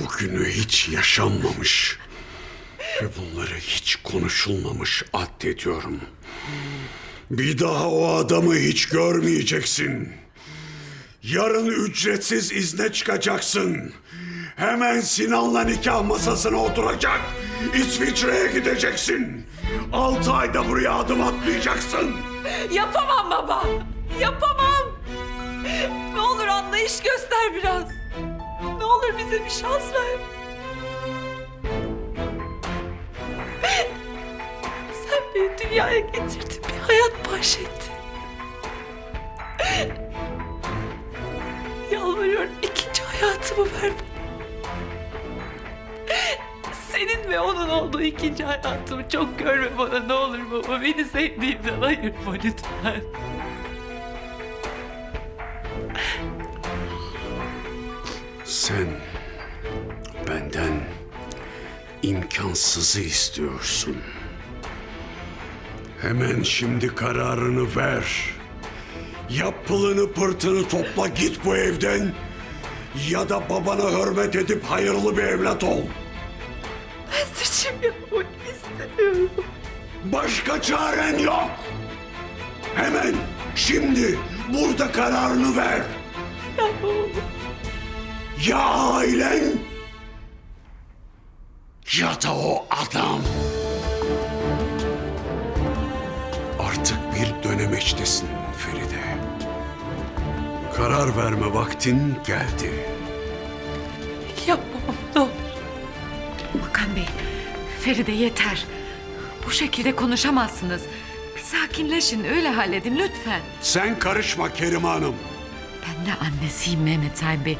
Bugünü hiç yaşanmamış ve bunları hiç konuşulmamış addediyorum. Bir daha o adamı hiç görmeyeceksin. Yarın ücretsiz izne çıkacaksın. Hemen Sinan'la nikah masasına oturacak. İsviçre'ye gideceksin. 6 ayda buraya adım atmayacaksın. Yapamam baba. Yapamam. Ne olur anlayış göster biraz. Ne olur bize bir şans ver. Sen beni dünyaya getirdin. Bir hayat bahşettin. Yalvarıyorum, ikinci hayatımı ver. Senin ve onun olduğu ikinci hayatımı çok görme bana, ne olur baba. Beni sevdiğimden ayırma lütfen. Sen benden imkansızı istiyorsun. Hemen şimdi kararını ver. Ya pılını pırtını topla git bu evden, ya da babana hürmet edip hayırlı bir evlat ol. Ben seçim yapmak istemiyorum. Başka çaren yok. Hemen şimdi burada kararını ver. Yapamam. Ya ailen ya da o adam. Artık bir dönemeçtesin Feride. Karar verme vaktin geldi. Yapamam, ne olur. Bakan Bey, Feride yeter. Bu şekilde konuşamazsınız. Bir sakinleşin, öyle halledin lütfen. Sen karışma Kerime Hanım. Ben de annesiyim Mehmet Sayın Bey.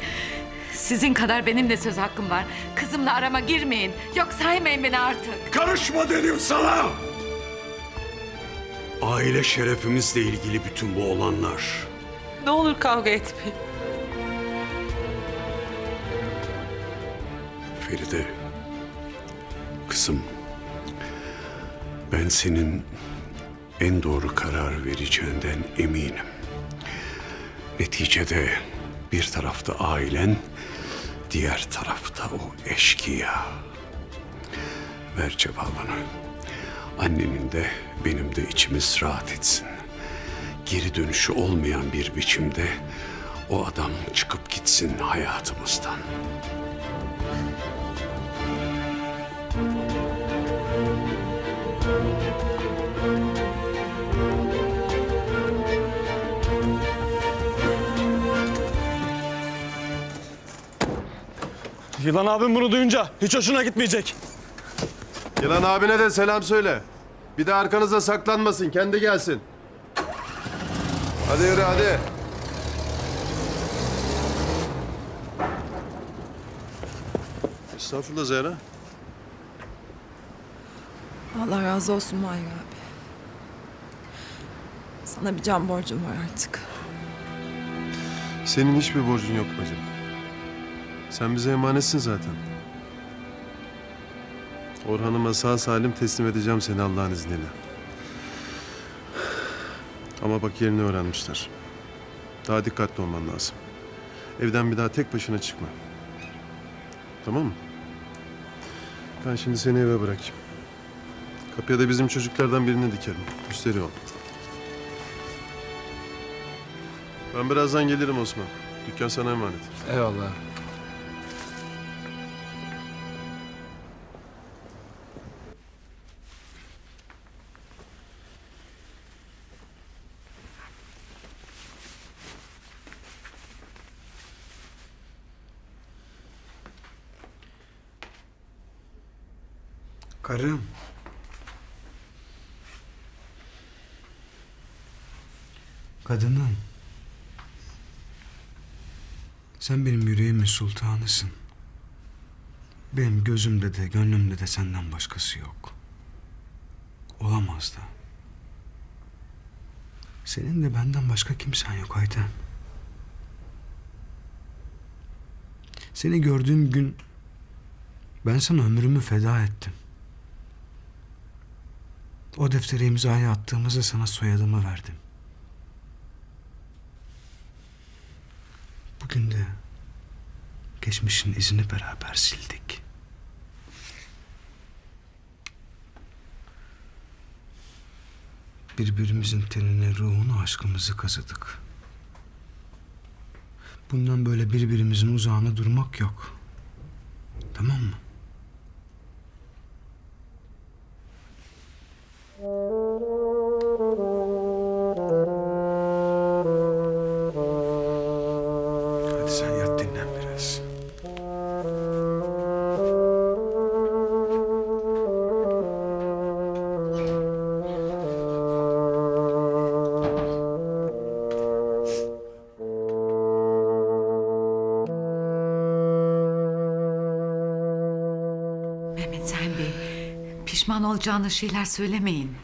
Sizin kadar benim de söz hakkım var. Kızımla arama girmeyin. Yok saymayın beni artık. Karışma dedim sana. Aile şerefimizle ilgili bütün bu olanlar. Ne olur kavga etmeyin. Feride, kızım, ben senin en doğru karar vereceğinden eminim. Neticede bir tarafta ailen, diğer tarafta o eşkıya. Ver cevabını. Annenin de benim de içimiz rahat etsin. Geri dönüşü olmayan bir biçimde o adam çıkıp gitsin hayatımızdan. Yılan abim bunu duyunca hiç hoşuna gitmeyecek. Yılan abine de selam söyle. Bir de arkanıza saklanmasın, kendi gelsin. Hadi yürü hadi. Estağfurullah Zehra. Allah razı olsun Mahir abi. Sana bir can borcum var artık. Senin hiçbir borcun yok bacım. Sen bize emanetsin zaten. Orhan'ıma sağ salim teslim edeceğim seni Allah'ın izniyle. Ama bak yerini öğrenmişler. Daha dikkatli olman lazım. Evden bir daha tek başına çıkma. Tamam mı? Ben şimdi seni eve bırakayım. Kapıya da bizim çocuklardan birini dikerim. Müşteri ol. Ben birazdan gelirim Osman. Dükkan sana emanet. Eyvallah. Karım. Kadınım. Sen benim yüreğimin sultanısın. Benim gözümde de gönlümde de senden başkası yok. Olamaz da. Senin de benden başka kimsen yok Ayten. Seni gördüğüm gün ben sana ömrümü feda ettim. O deftere imzayı attığımızda sana soyadımı verdim. Bugün de Geçmişin izini beraber sildik. Birbirimizin tenine, ruhunu, aşkımızı kazıdık. Bundan böyle birbirimizin uzağına durmak yok. Tamam mı? Hadi sen yat dinlen biraz. Mehmet Sayın Bey, pişman olacağınız şeyler söylemeyin.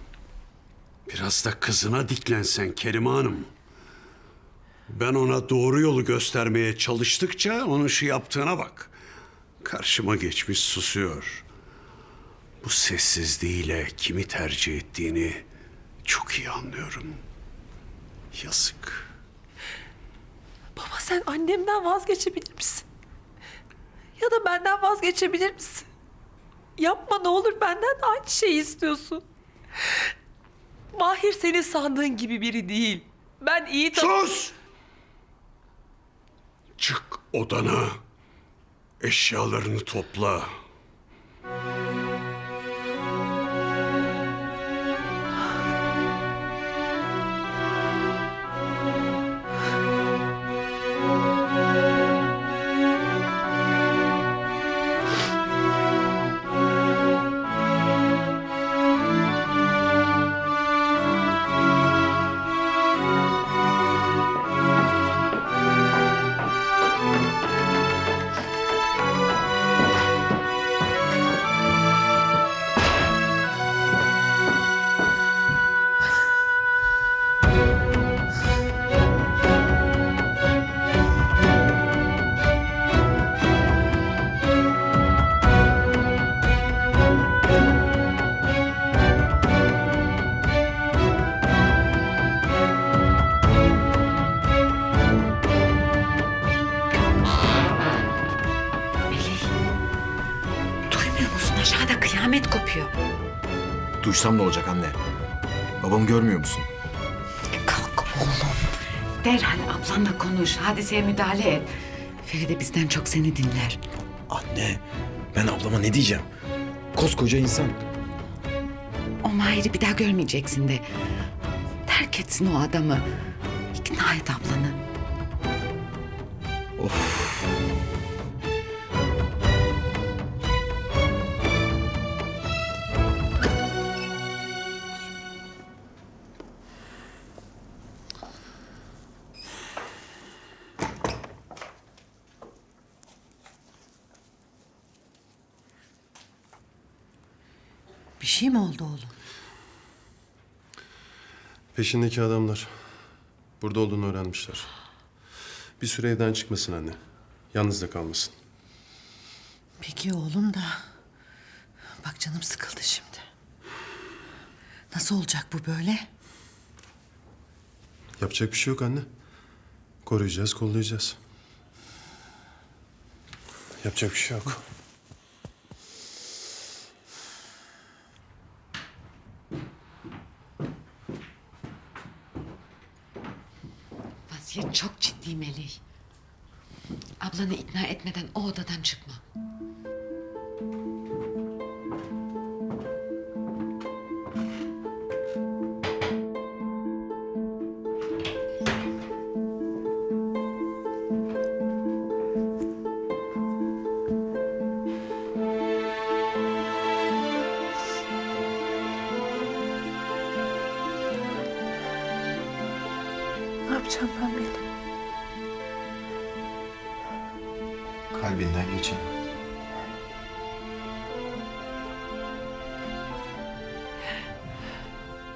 Biraz da kızına diklensen Kerime Hanım. Ben ona doğru yolu göstermeye çalıştıkça onun şu yaptığına bak. Karşıma geçmiş susuyor. Bu sessizliğiyle kimi tercih ettiğini çok iyi anlıyorum. Yazık. Baba sen annemden vazgeçebilir misin? Ya da benden vazgeçebilir misin? Yapma ne olur, benden de aynı şeyi istiyorsun. Mahir senin sandığın gibi biri değil. Ben iyi Sus! Çık odana. Eşyalarını topla. Melih, duymuyor musun? Aşağıda kıyamet kopuyor. Duysam ne olacak anne? Babamı görmüyor musun? Kalk oğlum. Derhal ablanla konuş. Hadiseye müdahale et. Feride bizden çok seni dinler. Anne, ben ablama ne diyeceğim? Koskoca insan. O Mahir'i bir daha görmeyeceksin de. Terk etsin o adamı. İkna et ablanı. Of. Bir şey mi oldu oğlum? Peşindeki adamlar burada olduğunu öğrenmişler. Bir süre evden çıkmasın anne. Yalnız da kalmasın. Peki oğlum da... Bak canım sıkıldı şimdi. Nasıl olacak bu böyle? Yapacak bir şey yok anne. Koruyacağız, kollayacağız. Yapacak bir şey yok. Vaziyet çok ciddi Melih. Ablanı ikna etmeden o odadan çıkma. Ne yapacağım ben Melih? Kalbinden geçin.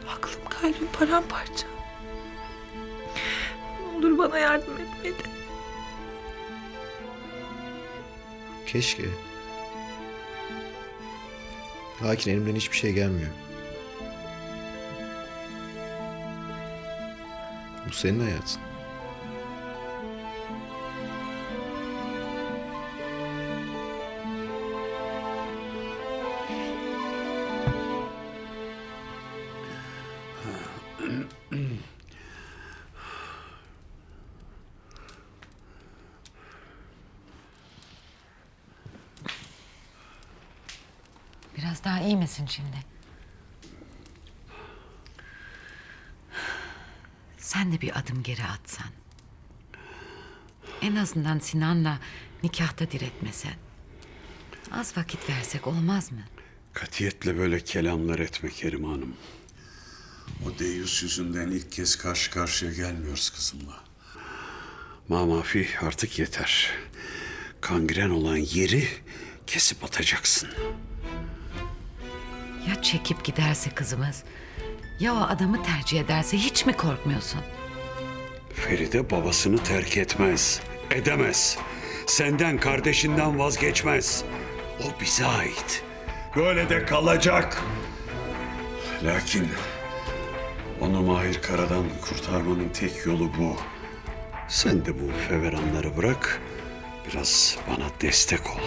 Aklım kalbim paramparça. Ne olur bana yardım et Melih. Keşke. Lakin elimden hiçbir şey gelmiyor. Bu senin hayatın. iyi misin şimdi? Sen de bir adım geri atsan. En azından Sinan'la nikahta diretmesen. Az vakit versek olmaz mı? Katiyetle böyle kelamlar etme Kerime Hanım. O deyyus yüzünden ilk kez karşı karşıya gelmiyoruz kızımla. Mamafi artık yeter. Kangren olan yeri kesip atacaksın. Ya çekip giderse kızımız? Ya o adamı tercih ederse hiç mi korkmuyorsun? Feride babasını terk etmez, edemez. Senden, kardeşinden vazgeçmez. O bize ait. Böyle de kalacak. Lakin onu Mahir Kara'dan kurtarmanın tek yolu bu. Sen de bu feveranları bırak, biraz bana destek ol.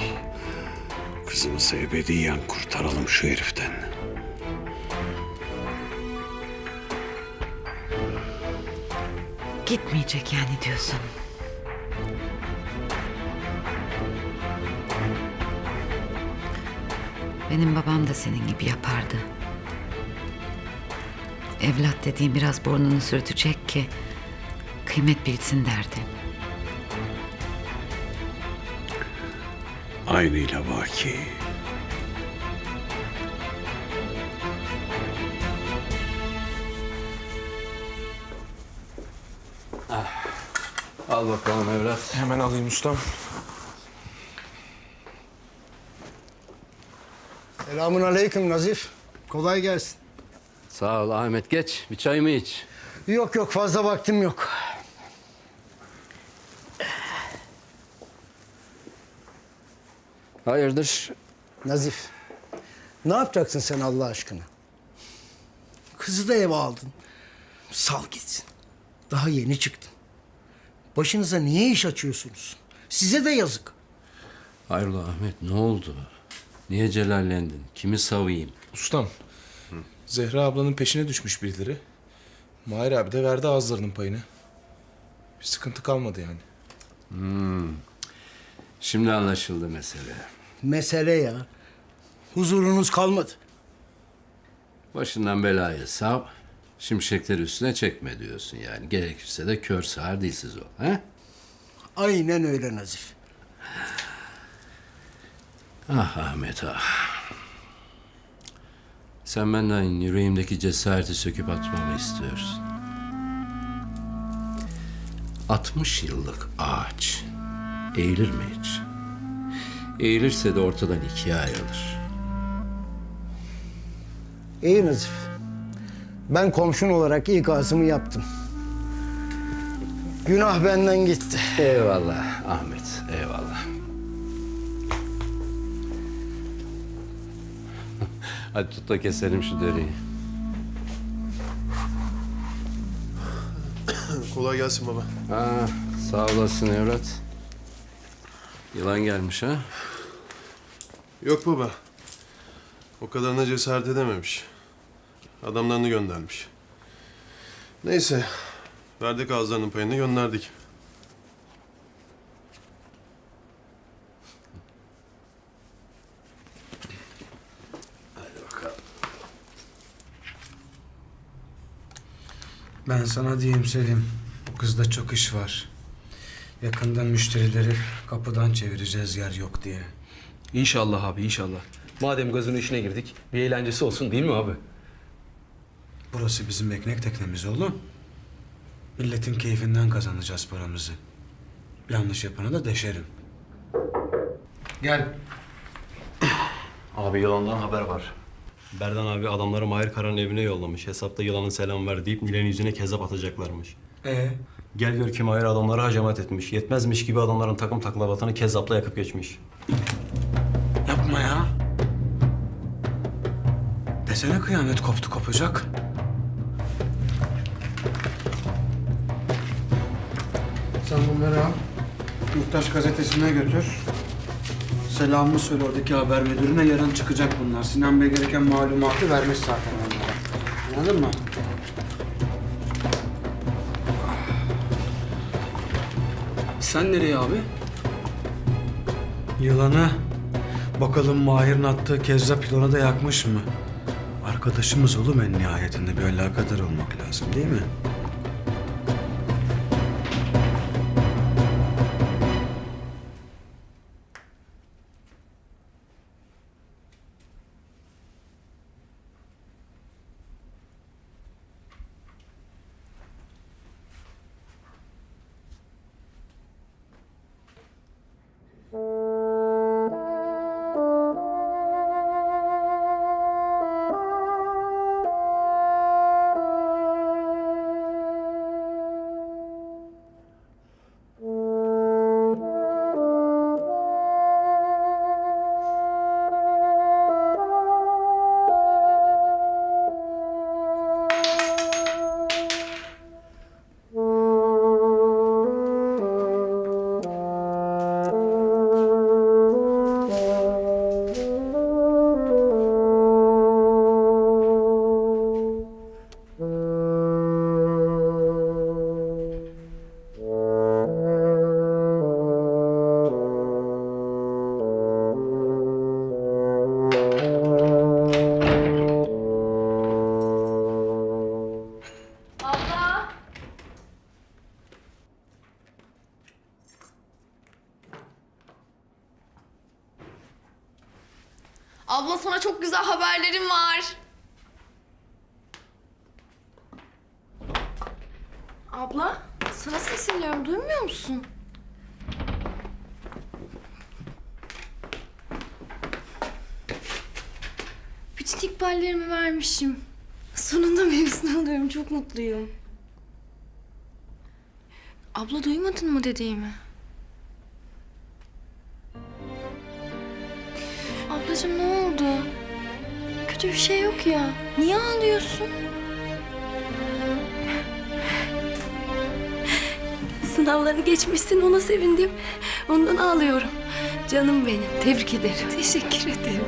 Kızımızı ebediyen kurtaralım şu heriften. Gitmeyecek yani diyorsun. Benim babam da senin gibi yapardı. Evlat dediğim biraz burnunu sürtecek ki kıymet bilsin derdi. Aynıyla vaki. Al bakalım evlat. Hemen alayım ustam. Selamun aleyküm Nazif. Kolay gelsin. Sağ ol Ahmet, geç. Bir çay mı iç? Yok yok, fazla vaktim yok. Hayırdır? Nazif, ne yapacaksın sen Allah aşkına? Kızı da eve aldın. Sal gitsin. Daha yeni çıktın. Başınıza niye iş açıyorsunuz? Size de yazık. Hayrola Ahmet, ne oldu? Niye celallendin? Kimi savayım? Ustam. Zehra ablanın peşine düşmüş birileri. Mahir abi de verdi ağızlarının payını. Bir sıkıntı kalmadı yani. Şimdi anlaşıldı mesele. Mesele ya. Huzurunuz kalmadı. Başından belayı sav, şimşekleri üstüne çekme diyorsun yani. Gerekirse de kör sağır dilsiz ol. He? Aynen öyle Nazif. Ah Ahmet ah. Sen benden yüreğimdeki cesareti söküp atmamı istiyorsun. 60 yıllık ağaç eğilir mi hiç? Eğilirse de ortadan ikiye ayrılır. İyi Nazif. Ben komşun olarak ikazımı yaptım. Günah benden gitti. Eyvallah Ahmet, eyvallah. Hadi tut da keselim şu deriyi. Kolay gelsin baba. Ha, sağ olasın evlat. Yılan gelmiş ha? Yok baba. O kadarına cesaret edememiş. Adamlarını göndermiş. Neyse. Verdik ağızlarının payını, gönderdik. Ben sana diyeyim Selim. Bu kızda çok iş var. Yakında müşterileri kapıdan çevireceğiz yer yok diye. İnşallah abi inşallah. Madem gazın işine girdik bir eğlencesi olsun değil mi abi? Burası bizim ekmek teknemiz oğlum. Milletin keyfinden kazanacağız paramızı. Yanlış yapana da deşerim. Gel. Abi yılandan haber var. Berdan abi adamları Mahir Kara'nın evine yollamış. Hesapta yılanın selam ver deyip Nilay'ın yüzüne kezzap atacaklarmış. Gel gör ki Mahir adamları hacamat etmiş. Yetmezmiş gibi adamların takım taklavatını kezzapla yakıp geçmiş. Yapma ya. Desene kıyamet koptu kopacak. Sen bunları al. Yurttaş gazetesine götür. Selamımı söyle oradaki haber müdürüne, yarın çıkacak bunlar. Sinan Bey gereken malumatı vermiş zaten onlara. Anladın mı? Sen nereye abi? Yılanı Bakalım Mahir'in attığı Kezzap yılanı da yakmış mı? Arkadaşımız oğlum en nihayetinde bir alakadar olmak lazım değil mi? Abla sana çok güzel haberlerim var. Abla sana sesleniyorum, duymuyor musun? Bütün ikballerimi vermişim. Sonunda mevzusunu alıyorum, çok mutluyum. Abla duymadın mı dediğimi? Ablacığım ne oldu? Kötü bir şey yok ya. Niye ağlıyorsun? Sınavlarını geçmişsin, ona sevindim. Ondan ağlıyorum. Canım benim, tebrik ederim. Teşekkür ederim.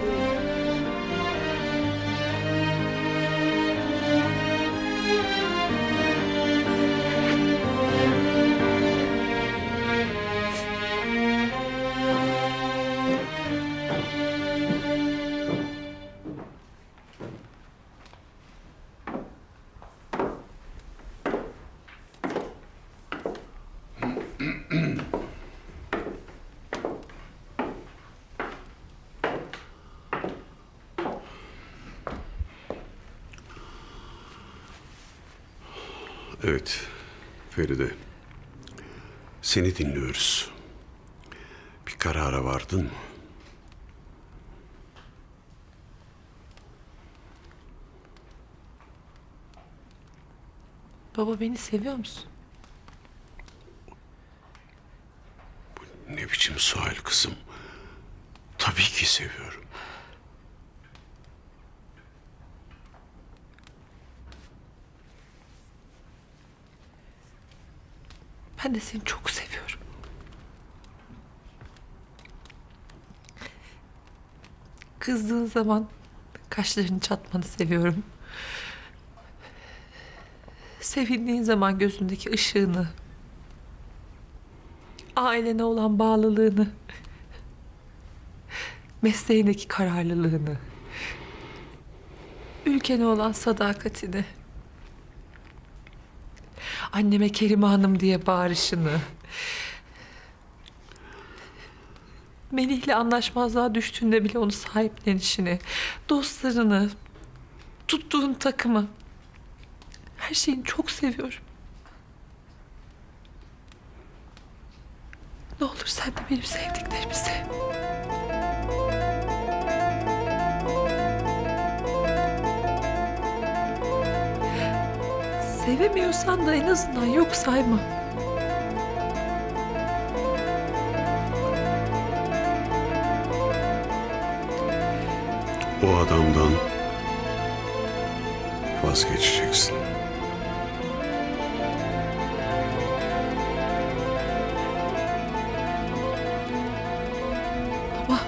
Evet, Feride. Seni dinliyoruz. Bir karara vardın mı? Baba beni seviyor musun? Ne biçim sual kızım? Tabii ki seviyorum. Ben de seni çok seviyorum. Kızdığın zaman kaşlarını çatmanı seviyorum. Sevindiğin zaman gözündeki ışığını, ailene olan bağlılığını, mesleğindeki kararlılığını, ülkene olan sadakatini, anneme Kerime Hanım diye bağırışını, Melih'le anlaşmazlığa düştüğünde bile onu sahiplenişini, dostlarını, tuttuğun takımı, her şeyini çok seviyorum. Ne olur sen de benim sevdiklerimi sev. Sevemiyorsan da en azından yok sayma. O adamdan vazgeçeceksin. Baba.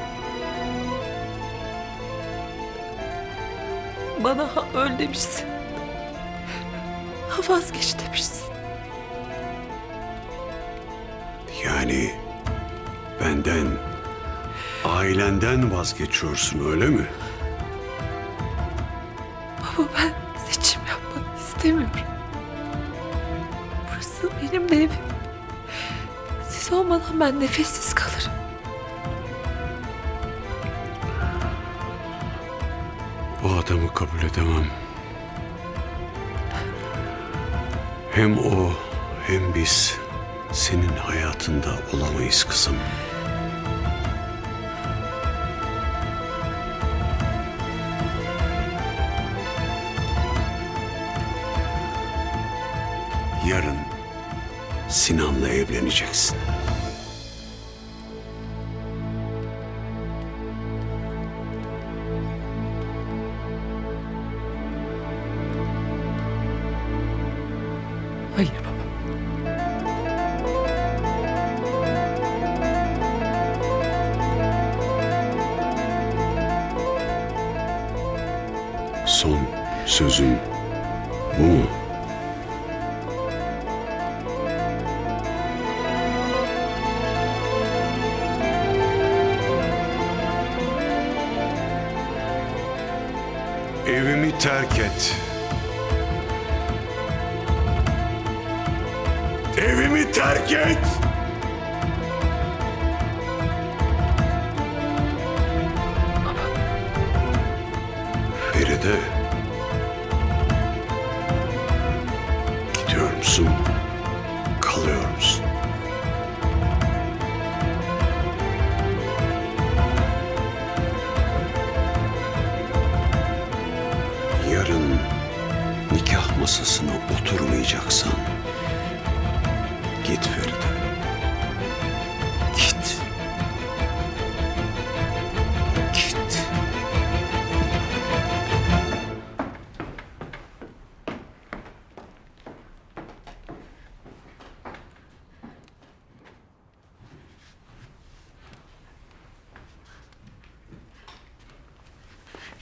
Bana öl demişsin. Vazgeç demişsin. Yani benden Ailenden vazgeçiyorsun öyle mi? Baba ben seçim yapmak istemiyorum. Burası benim de evim. Siz olmadan ben nefessiz kalırım. O adamı kabul edemem. Hem o hem biz senin hayatında olamayız kızım. Yarın Sinan'la evleneceksin. Hayır baba. Son sözün bu mu? Evimi terk et. Evimi terk et. Feride. Gidiyor musun? Kalıyor musun? Yarın nikah masasına oturmayacaksan git Feride. Git. Git.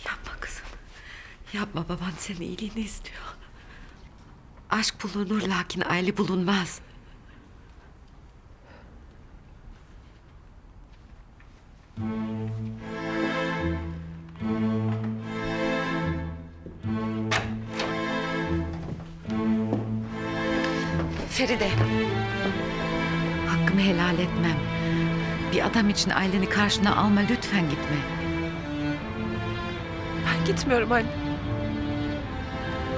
Yapma kızım. Yapma, baban senin iyiliğini istiyor. Aşk bulunur lakin aile bulunmaz. Feride. Hakkımı helal etmem. Bir adam için aileni karşına alma, lütfen gitme. Ben gitmiyorum anne.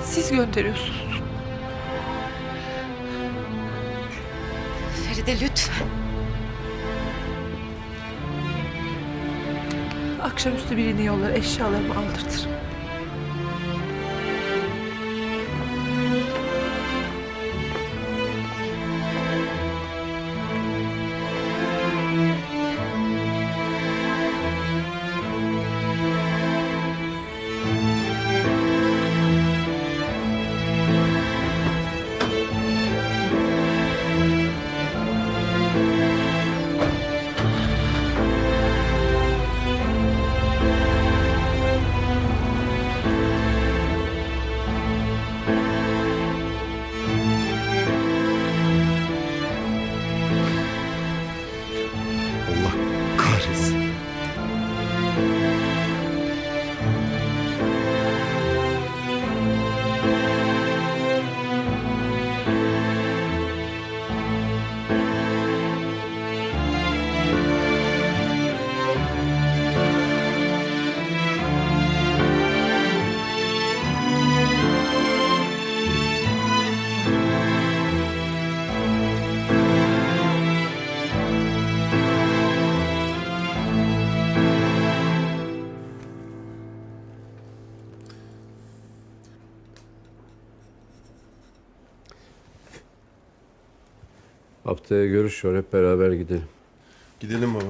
Siz gönderiyorsunuz. Feride lütfen. Akşamüstü birini yollar, eşyalarımı aldırtır. Allah kahretsin. Haftaya görüş var, hep beraber gidelim. Gidelim baba.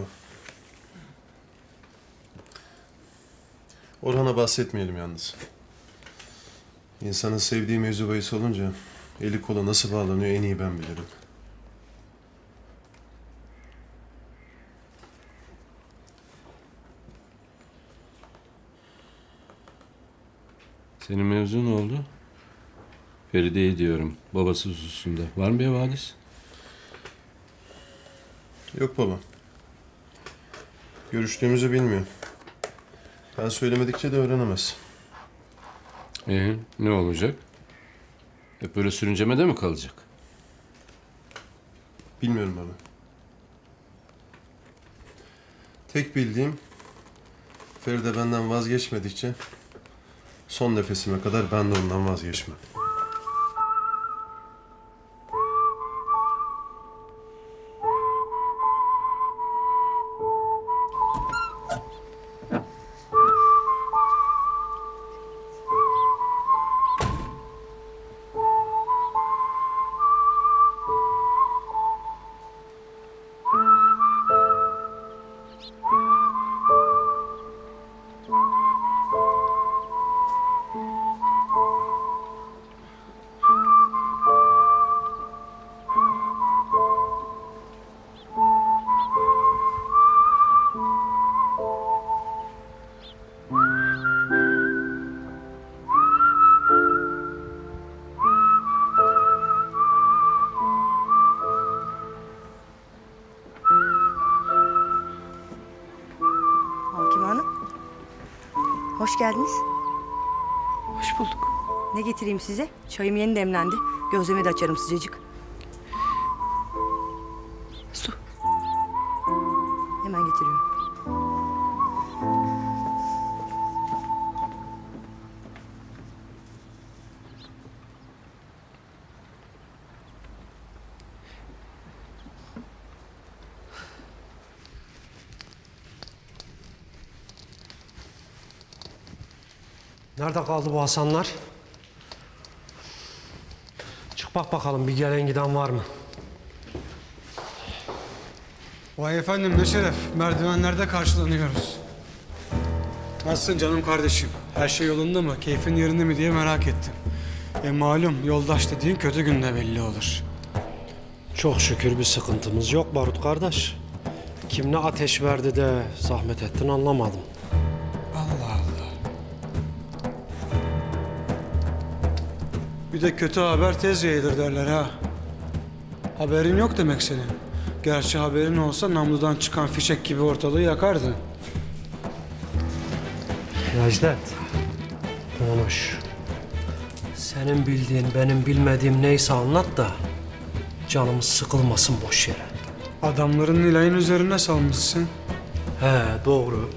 Orhan'a bahsetmeyelim yalnız. İnsanın sevdiği mevzu bahis olunca eli kola nasıl bağlanıyor en iyi ben bilirim. Senin mevzu ne oldu? Feride'yi diyorum. Babası hususunda. Var mı bir havadis? Yok baba. Görüştüğümüzü bilmiyor. Ben söylemedikçe de öğrenemez. Ne olacak? Hep böyle sürüncemede mi kalacak? Bilmiyorum abi. Tek bildiğim Feride benden vazgeçmedikçe son nefesime kadar ben de ondan vazgeçmem. Hakim Hanım. Hoş geldiniz. Hoş bulduk. Ne getireyim size? Çayım yeni demlendi. Gözleme de açarım sıcacık. Su. Hemen getiriyorum. Nerede kaldı bu Hasanlar? Çık bak bakalım bir gelen giden var mı? Vay efendim ne şeref. Merdivenlerde karşılanıyoruz. Nasılsın canım kardeşim? Her şey yolunda mı? Keyfin yerinde mi diye merak ettim. Malum yoldaş dediğin kötü günde belli olur. Çok şükür bir sıkıntımız yok Barut kardeş. Kim ne ateş verdi de zahmet ettin anlamadım. Allah Allah. Bir de kötü haber tez yayılır derler ha. Haberin yok demek senin. Gerçi haberin olsa namludan çıkan fişek gibi ortalığı yakardın. Necdet, konuş. Senin bildiğin benim bilmediğim neyse anlat da canımız sıkılmasın boş yere. Adamların Nilay'ın üzerine salmışsın. He doğru.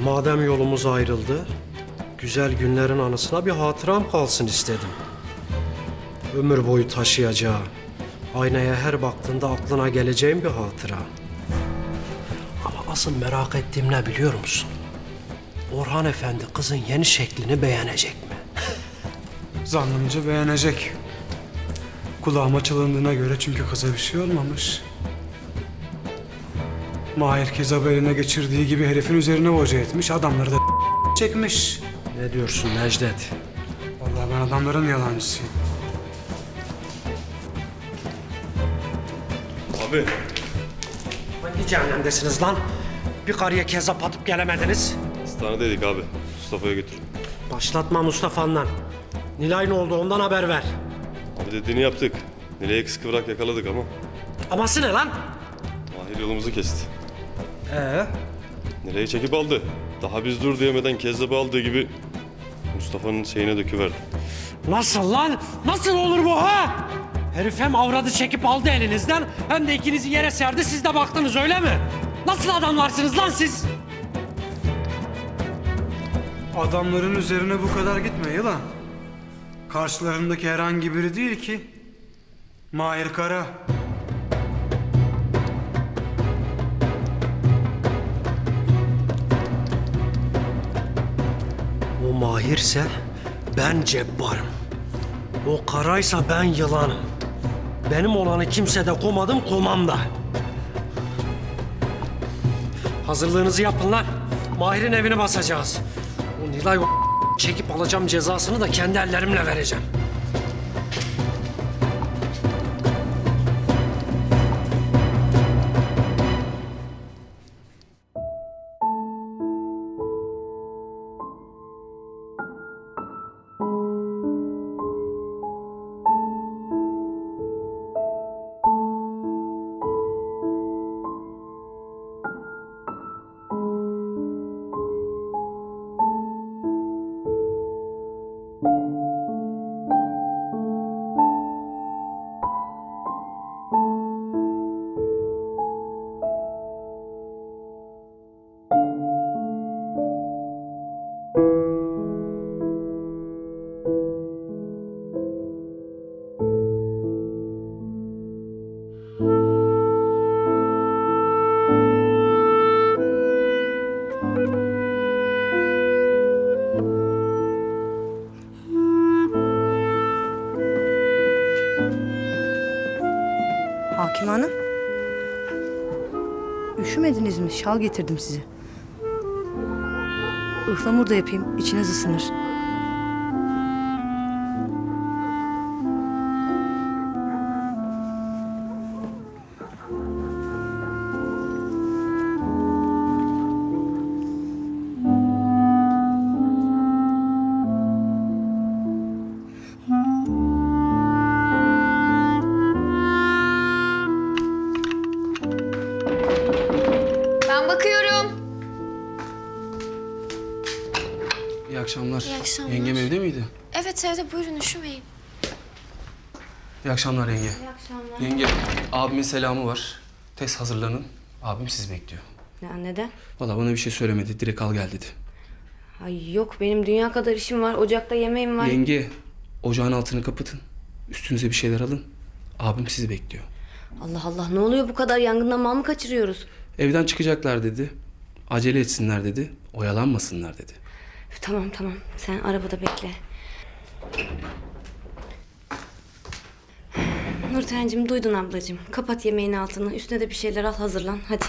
Madem yolumuz ayrıldı, güzel günlerin anısına bir hatıram kalsın istedim. Ömür boyu taşıyacağı, aynaya her baktığında aklına geleceğin bir hatıra. Ama asıl merak ettiğim ne biliyor musun? Orhan Efendi kızın yeni şeklini beğenecek mi? Zannımca beğenecek. Kulağıma çalındığına göre çünkü kıza bir şey olmamış. Mahir Kezab'ı eline geçirdiği gibi herifin üzerine boca etmiş. Adamları da çekmiş. Ne diyorsun Necdet? Vallahi ben adamların yalancısıyım. Abi. Hangi cehennemdesiniz lan? Bir karıya kezzap atıp gelemediniz. Hastanedeydik abi. Mustafa'ya götürdüm. Başlatma Mustafa'ndan. Nilay ne oldu ondan haber ver. Abi dediğini yaptık. Nilay'ı kıskıvrak yakaladık ama Aması ne lan? Mahir yolumuzu kesti. Ee? Nilay'ı çekip aldı. Daha biz dur diyemeden Kezzap'ı aldığı gibi Mustafa'nın şeyine döküverdi. Nasıl lan? Nasıl olur bu ha? Herif hem avradı çekip aldı elinizden hem de ikinizi yere serdi siz de baktınız öyle mi? Nasıl adamlarsınız lan siz? Adamların üzerine bu kadar gitme yılan. Karşılarındaki herhangi biri değil ki. Mahir Kara. O Mahirse ben cebbarım. O karaysa ben yılanım. Benim olanı kimse de komadım komam da. Hazırlığınızı yapın lan. Mahir'in evini basacağız. O Nilay çekip alacağım cezasını da kendi ellerimle vereceğim. Hakim Hanım. Üşümediniz mi? Şal getirdim size. Ihlamur da yapayım. İçiniz ısınır. Ben bakıyorum. İyi akşamlar. İyi akşamlar. Yengem evde miydi? Evet evde, buyurun, üşümeyin. İyi akşamlar yenge. İyi akşamlar. Yenge, abimin selamı var. Tez hazırlanın. Abim sizi bekliyor. Ya neden? Vallahi bana bir şey söylemedi. Direkt al gel dedi. Ay yok, benim dünya kadar işim var. Ocakta yemeğim var. Yenge, ocağın altını kapatın. Üstünüze bir şeyler alın. Abim sizi bekliyor. Allah Allah, ne oluyor bu kadar? Yangından mal mı kaçırıyoruz? Evden çıkacaklar dedi. Acele etsinler dedi. Oyalanmasınlar dedi. Tamam, sen arabada bekle. Nurten'cim, duydun ablacığım. Kapat yemeğin altını. Üstüne de bir şeyler al, hazırlan. Hadi.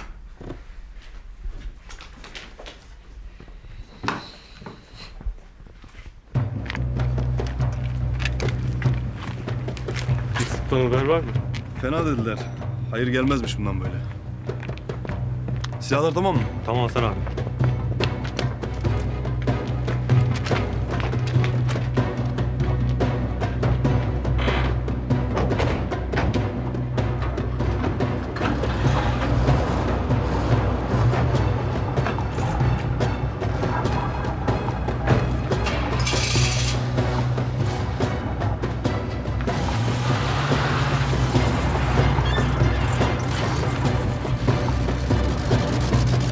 Haber var mı? Fena dediler. Hayır gelmezmiş bundan böyle. Silahlar tamam mı? Tamam Hasan abi.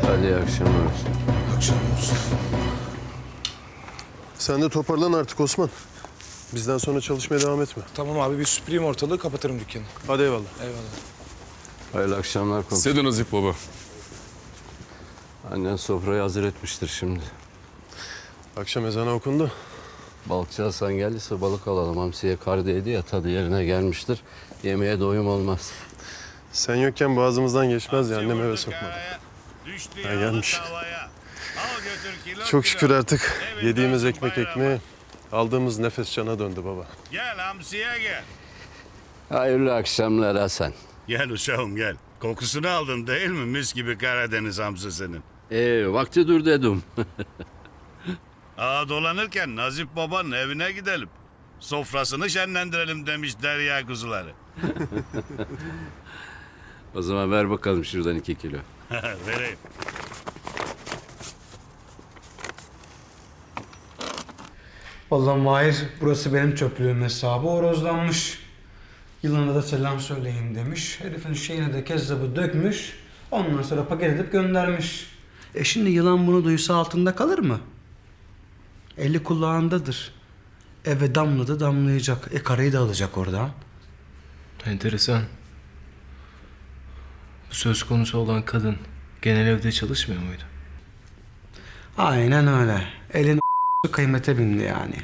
Hadi iyi akşamlar olsun. Akşam olsun. Sen de toparlan artık Osman. Bizden sonra çalışmaya devam etme. Tamam abi, bir süpüreyim ortalığı, kapatırım dükkanı. Hadi eyvallah. Eyvallah. Hayırlı akşamlar komiserim. Size de Nazif baba. Annen sofrayı hazır etmiştir şimdi. Akşam ezanı okundu. Balıkçı Hasan geldiyse balık alalım. Hamsiye kar değdi ya, tadı yerine gelmiştir. Yemeğe doyum olmaz. Sen yokken boğazımızdan geçmez ya, annem eve sokmadı. Ha, gelmiş. Çok şükür artık yediğimiz ekmek ekmeği, aldığımız nefes cana döndü baba. Gel hamsiye gel. Hayırlı akşamlar Hasan. Gel uşağım gel. Kokusunu aldın değil mi? Mis gibi Karadeniz hamsisinin. Vakti dur dedim. Dolanırken Nazif babanın evine gidelim. Sofrasını şenlendirelim demiş derya kuzuları. O zaman ver bakalım şuradan 2 kilo. Vereyim. Vallahi Mahir, burası benim çöplüğüm hesabı horozlanmış. Yılana da selam söyleyin demiş. Herifin şeyine de kezzabı dökmüş. Ondan sonra paket edip göndermiş. Şimdi yılan bunu duysa altında kalır mı? Eli kulağındadır. Eve damladı damlayacak. Karayı da alacak oradan. Enteresan. Bu söz konusu olan kadın genel evde çalışmıyor muydu? Aynen öyle. Elin kıymete bindi yani.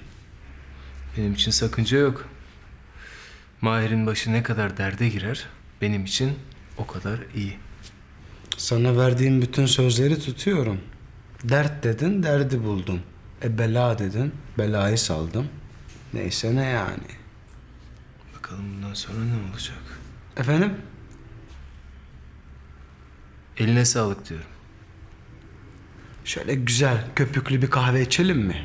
Benim için sakınca yok. Mahir'in başı ne kadar derde girer, benim için o kadar iyi. Sana verdiğim bütün sözleri tutuyorum. Dert dedin, derdi buldum. Bela dedin, belayı saldım. Neyse ne yani. Bakalım bundan sonra ne olacak? Efendim? Eline sağlık diyorum. Şöyle güzel, köpüklü bir kahve içelim mi?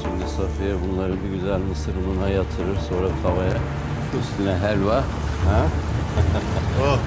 Şimdi Safiye bunları bir güzel mısır ununa yatırır, sonra tavaya üstüne helva. Ha? Oh.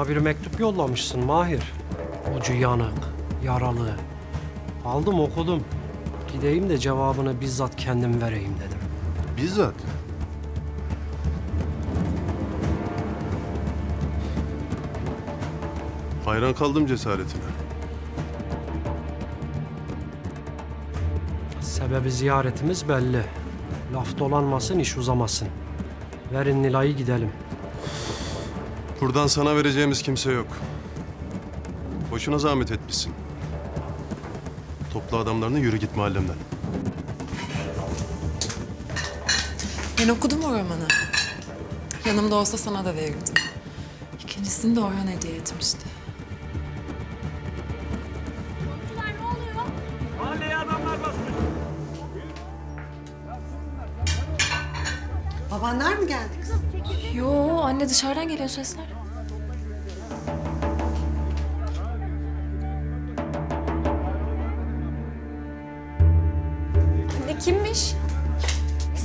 Bana bir mektup yollamışsın Mahir. Ucu yanık, yaralı. Aldım okudum. Gideyim de cevabını bizzat kendim vereyim dedim. Bizzat. Hayran kaldım cesaretine. Sebebi ziyaretimiz belli. Laf dolanmasın, iş uzamasın. Verin Nilay'ı gidelim. Buradan sana vereceğimiz kimse yok. Boşuna zahmet etmişsin. Topla adamlarını, yürü git mahallemden. Ben okudum o romanı. Yanımda olsa sana da verirdim. İkincisini de Orhan hediye etmişti. Babanlar mı geldi kız? Yo anne dışarıdan geliyor sesler. Anne kimmiş?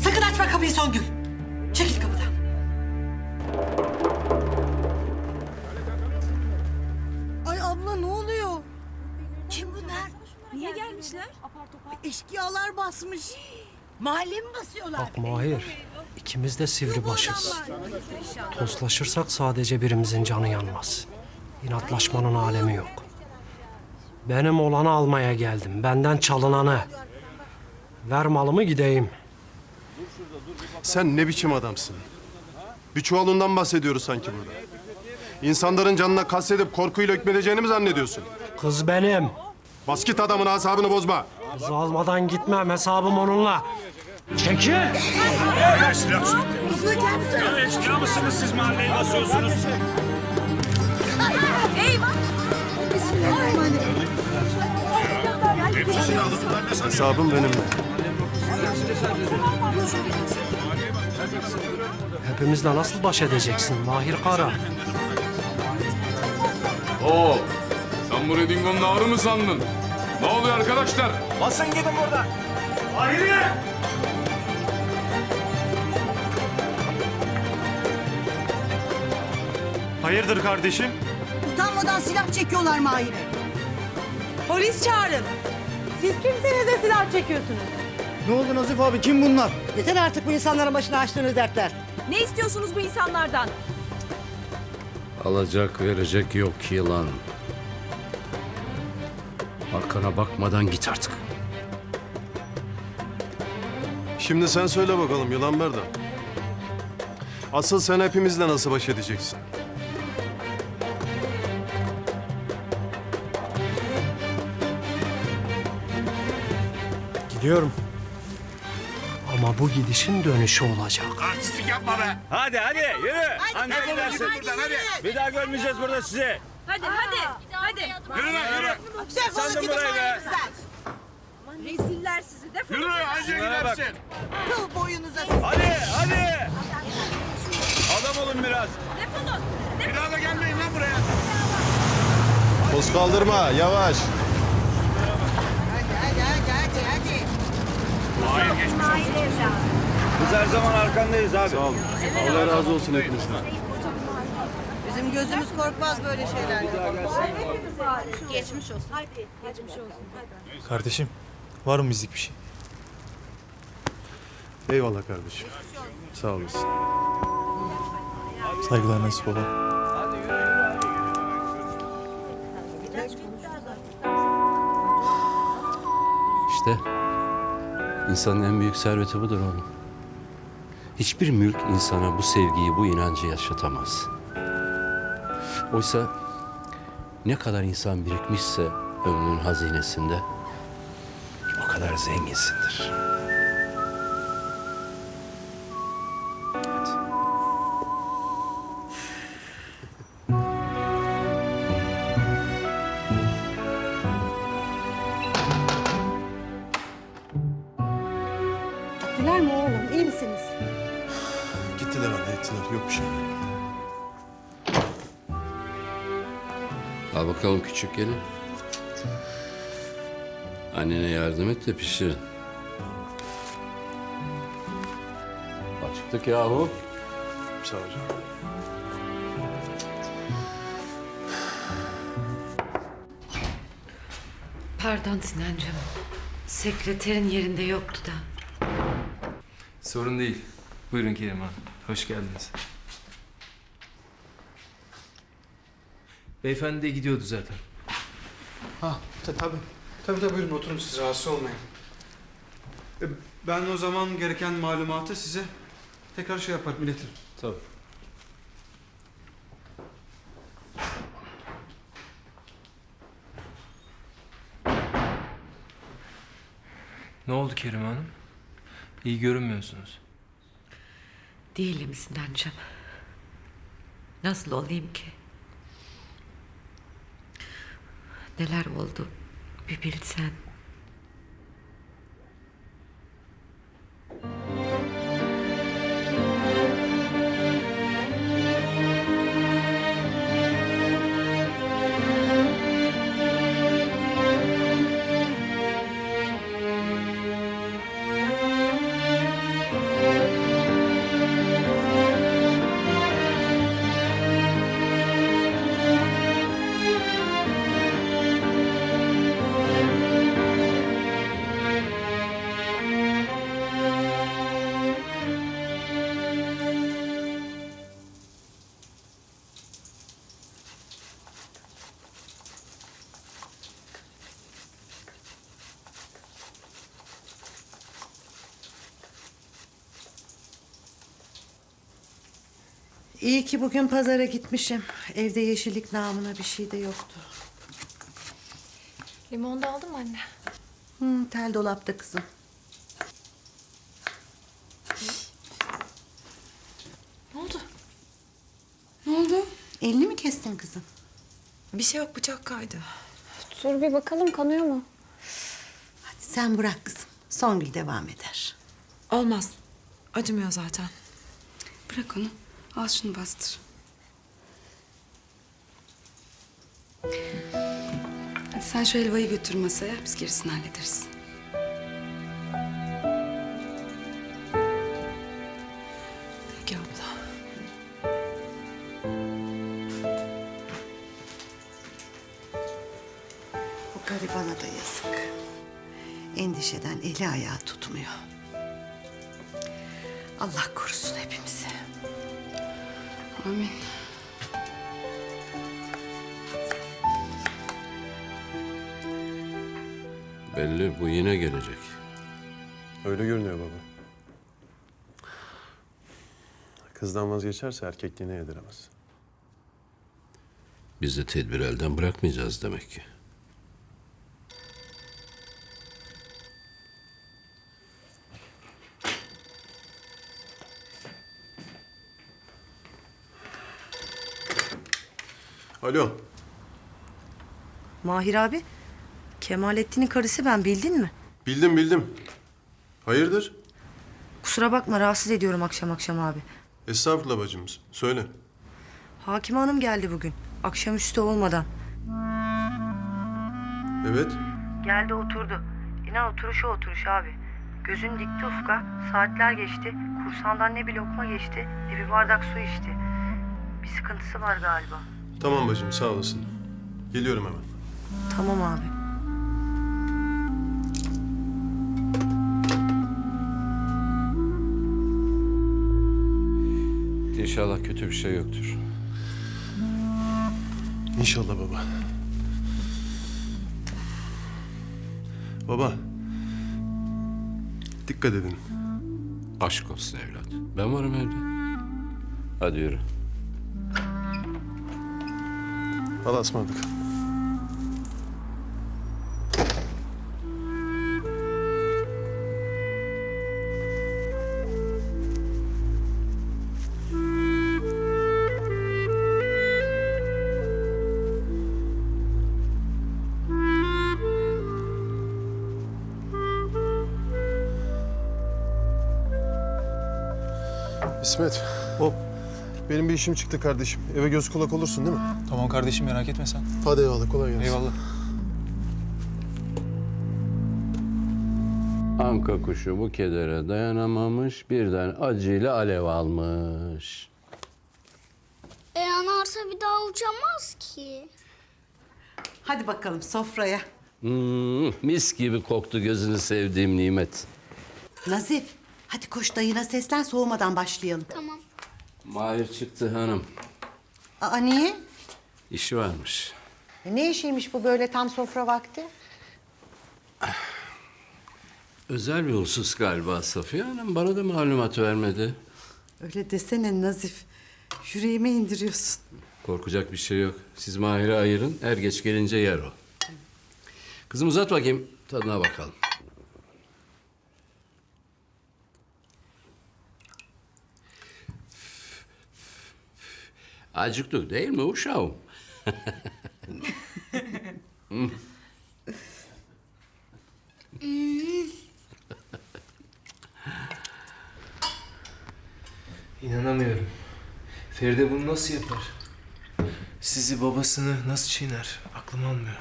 Sakın açma kapıyı Songül. Çekil kapıdan. Ay abla ne oluyor? Kim bunlar? Niye gelmişler? Eşkıyalar basmış. Mahalle mi basıyorlar? Bak Mahir, ikimiz de sivri başız. Toslaşırsak sadece birimizin canı yanmaz. İnatlaşmanın alemi yok. Benim olanı almaya geldim. Benden çalınanı. Ver malımı gideyim. Sen ne biçim adamsın? Bir çuvalından bahsediyoruz sanki burada. İnsanların canına kastedip korkuyla hükmedeceğini mi zannediyorsun? Kız benim. Bas git adamın asabını bozma. Kız almadan gitmem, hesabım onunla. Çekil! Eşkıya mısınız siz mahalleyi basıyorsunuz? Eyvah! Bismillahirrahmanirrahim. Hepsini aldılar ne sanıyorsun? Hesabım benimle. Hepimizle nasıl baş edeceksin Mahir Kara? Oo, sen bu Redingo'nun ağrı mı sandın? Ne oluyor arkadaşlar? Basın gidin buradan. Hayri! Hayırdır kardeşim? Utanmadan silah çekiyorlar Mahir'e. Polis çağırın. Siz kimsiniz de silah çekiyorsunuz? Ne oldu Nazif abi? Kim bunlar? Yeter artık bu insanların başına açtığınız dertler. Ne istiyorsunuz bu insanlardan? Alacak verecek yok yılan. Arkana bakmadan git artık. Şimdi sen söyle bakalım Yılan Berdan. Asıl sen hepimizle nasıl baş edeceksin? Gidiyorum. Ama bu gidişin dönüşü olacak. Artistlik yapma be. Hadi yürü. Anca gidersin. Bir daha görmeyeceğiz burada sizi. Hadi. Yürü lan yürü. Sen de buraya be. Reziller sizi. Defolun. Yürü anca gidersin. Kıl boyunuza. Hadi. Adam olun biraz. Defolun. Bir daha da gelmeyin lan buraya. Poz kaldırma, yavaş. Hadi. Hayır geçmiş olsun. Biz her zaman arkandayız abi. Sağ olun. Allah razı olsun hepinizden. Bizim gözümüz korkmaz böyle şeylerden. Geçmiş olsun. Kardeşim var mı bizlik bir şey? Eyvallah kardeşim. Sağ olasın. Saygılar Nasip baba. İşte insanın en büyük serveti budur oğlum. Hiçbir mülk insana bu sevgiyi, bu inancı yaşatamaz. Oysa ne kadar insan birikmişse ömrünün hazinesinde o kadar zenginsindir. Gittiler mi oğlum? İyi misiniz? Gittiler anne, gittiler. Yok bir şey. Al bakalım küçük gelin. Annene yardım et de pişirin. Acıktık yahu. Sağ ol canım. Pardon Sinancığım. Sekreterin yerinde yoktu da. Sorun değil. Buyurun Kerim Hanım. Hoş geldiniz. Beyefendi de gidiyordu zaten. Ha tabii. Tabii buyurun oturun siz rahatsız olmayın. Ben o zaman gereken malumatı size tekrar şey yaparım iletirim. Tabii. Ne oldu Kerim Hanım? İyi görünmüyorsunuz. Değilim Sinancığım. Nasıl olayım ki? Neler oldu bir bilsen. İyi ki bugün pazara gitmişim. Evde yeşillik namına bir şey de yoktu. Limon da aldın mı anne? Tel dolapta kızım. Ne oldu? Ne oldu? Elini mi kestin kızım? Bir şey yok, bıçak kaydı. Dur bir bakalım kanıyor mu? Hadi sen bırak kızım. Songül devam eder. Olmaz. Acımıyor zaten. Bırak onu. Al şunu bastır. Hadi sen şu helvayı götür masaya. Biz gerisini hallederiz. Peki abla. Bu garibana da yazık. Endişeden eli ayağı tutmuyor. Allah korusun hepimizi. Amin. Belli bu yine gelecek. Öyle görünüyor baba. Kızdan vazgeçerse erkekliğine yediremez. Biz de tedbir elden bırakmayacağız demek ki. Alo. Mahir abi, Kemalettin'in karısı ben, bildin mi? Bildim. Hayırdır? Kusura bakma, rahatsız ediyorum akşam akşam abi. Estağfurullah bacım. Söyle. Hakime Hanım geldi bugün, akşamüstü olmadan. Evet. Geldi oturdu. İnan oturuşu oturuş abi. Gözün dikti ufka, saatler geçti. Kursandan ne bir lokma geçti, ne bir bardak su içti. Bir sıkıntısı var galiba. Tamam bacım sağ olasın. Geliyorum hemen. Tamam abi. İnşallah kötü bir şey yoktur. İnşallah baba. Baba. Dikkat edin. Aşk olsun evlat. Ben varım evde. Hadi yürü. Allah'a ısmarladık. İsmet. Hop. Benim bir işim çıktı kardeşim. Eve göz kulak olursun değil mi? Tamam kardeşim merak etme sen. Hadi eyvallah kolay gelsin. Eyvallah. Anka kuşu bu kedere dayanamamış, birden acıyla alev almış. Yanarsa bir daha uçamaz ki. Hadi bakalım sofraya. Mis gibi koktu gözünü sevdiğim Nimet. Nazif, hadi koş dayına seslen soğumadan başlayalım. Tamam. Mahir çıktı hanım. Aa niye? İşi varmış. Ne işiymiş bu böyle tam sofra vakti? Özel bir husus galiba Safiye Hanım. Bana da malumat vermedi. Öyle desene Nazif. Yüreğime indiriyorsun. Korkacak bir şey yok. Siz Mahir'i ayırın. Er geç gelince yer o. Kızım uzat bakayım. Tadına bakalım. Acıktık değil mi uşağım? İnanamıyorum. Feride bunu nasıl yapar? Sizi, babasını nasıl çiğner? Aklım almıyor.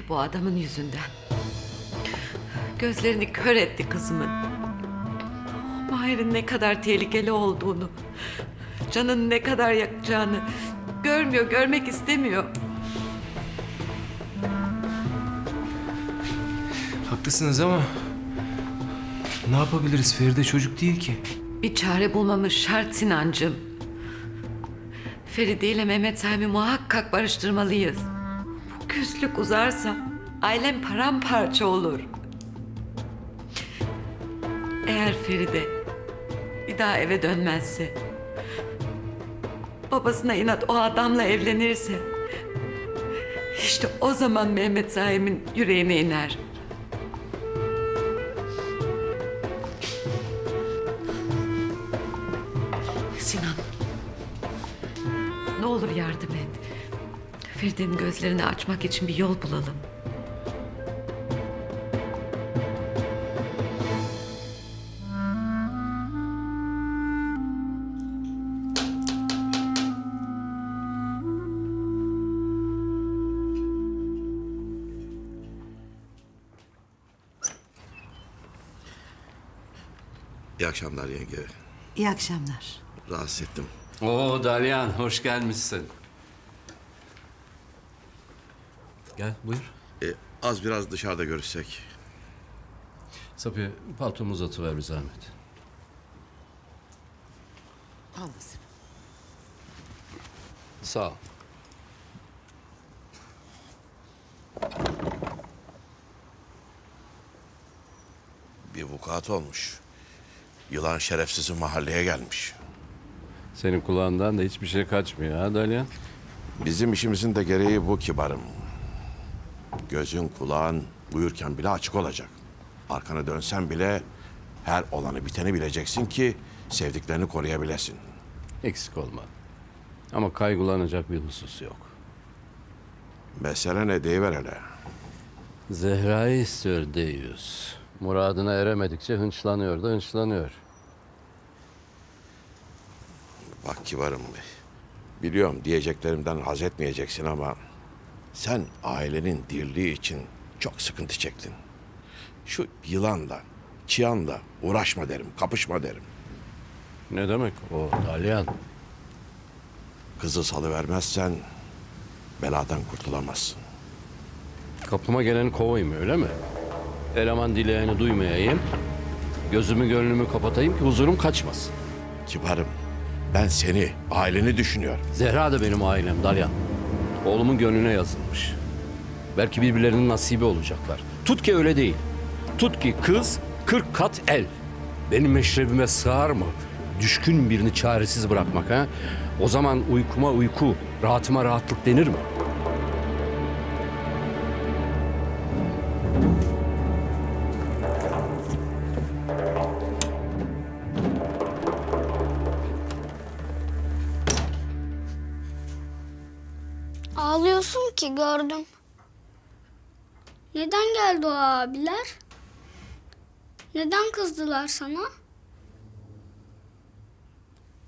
Bu adamın yüzünden. Gözlerini kör etti kızımın. Mahir'in ne kadar tehlikeli olduğunu, canını ne kadar yakacağını görmüyor, görmek istemiyor. Haklısınız ama ne yapabiliriz? Feride çocuk değil ki. Bir çare bulmamız şart Sinancığım. Feride ile Mehmet Sami muhakkak barıştırmalıyız. Bu küslük uzarsa ailem paramparça olur. Eğer Feride bir daha eve dönmezse, babasına inat o adamla evlenirse, işte o zaman Mehmet Sami'nin yüreğine iner. Sinan, ne olur yardım et. Feride'nin gözlerini açmak için bir yol bulalım. İyi akşamlar yenge. İyi akşamlar. Rahatsız ettim. Oo Dalyan, hoş gelmişsin. Gel, buyur. Az biraz dışarıda görüşsek. Safiye, paltomu uzatıver bir zahmet. Al Nazif. Sağ ol. Bir vukuat olmuş. Yılan şerefsizi mahalleye gelmiş. Senin kulağından da hiçbir şey kaçmıyor ha Dalyan? Bizim işimizin de gereği bu kibarım. Gözün kulağın uyurken bile açık olacak. Arkana dönsen bile her olanı biteni bileceksin ki sevdiklerini koruyabilesin. Eksik olma. Ama kaygılanacak bir husus yok. Mesele ne deyiver hele. Zehra'yı istiyor Deyyus. Muradına eremedikçe hınçlanıyor da hınçlanıyor. Bak kibarım, biliyorum diyeceklerimden haz etmeyeceksin ama sen ailenin dirliği için çok sıkıntı çektin. Şu yılanla, çıyanla uğraşma derim, kapışma derim. Ne demek o Dalyan? Kızı salıvermezsen beladan kurtulamazsın. Kapıma geleni kovayım öyle mi? Eleman dileğini duymayayım. Gözümü gönlümü kapatayım ki huzurum kaçmasın. Kibarım, ben seni, aileni düşünüyorum. Zehra da benim ailem Dalyan. Oğlumun gönlüne yazılmış. Belki birbirlerinin nasibi olacaklar. Tut ki öyle değil. Tut ki kız 40 kat el. Benim meşrebime sığar mı? Düşkün birini çaresiz bırakmak ha? O zaman uykuma uyku, rahatıma rahatlık denir mi? Ağlıyorsun ki gördüm. Neden geldi o abiler? Neden kızdılar sana?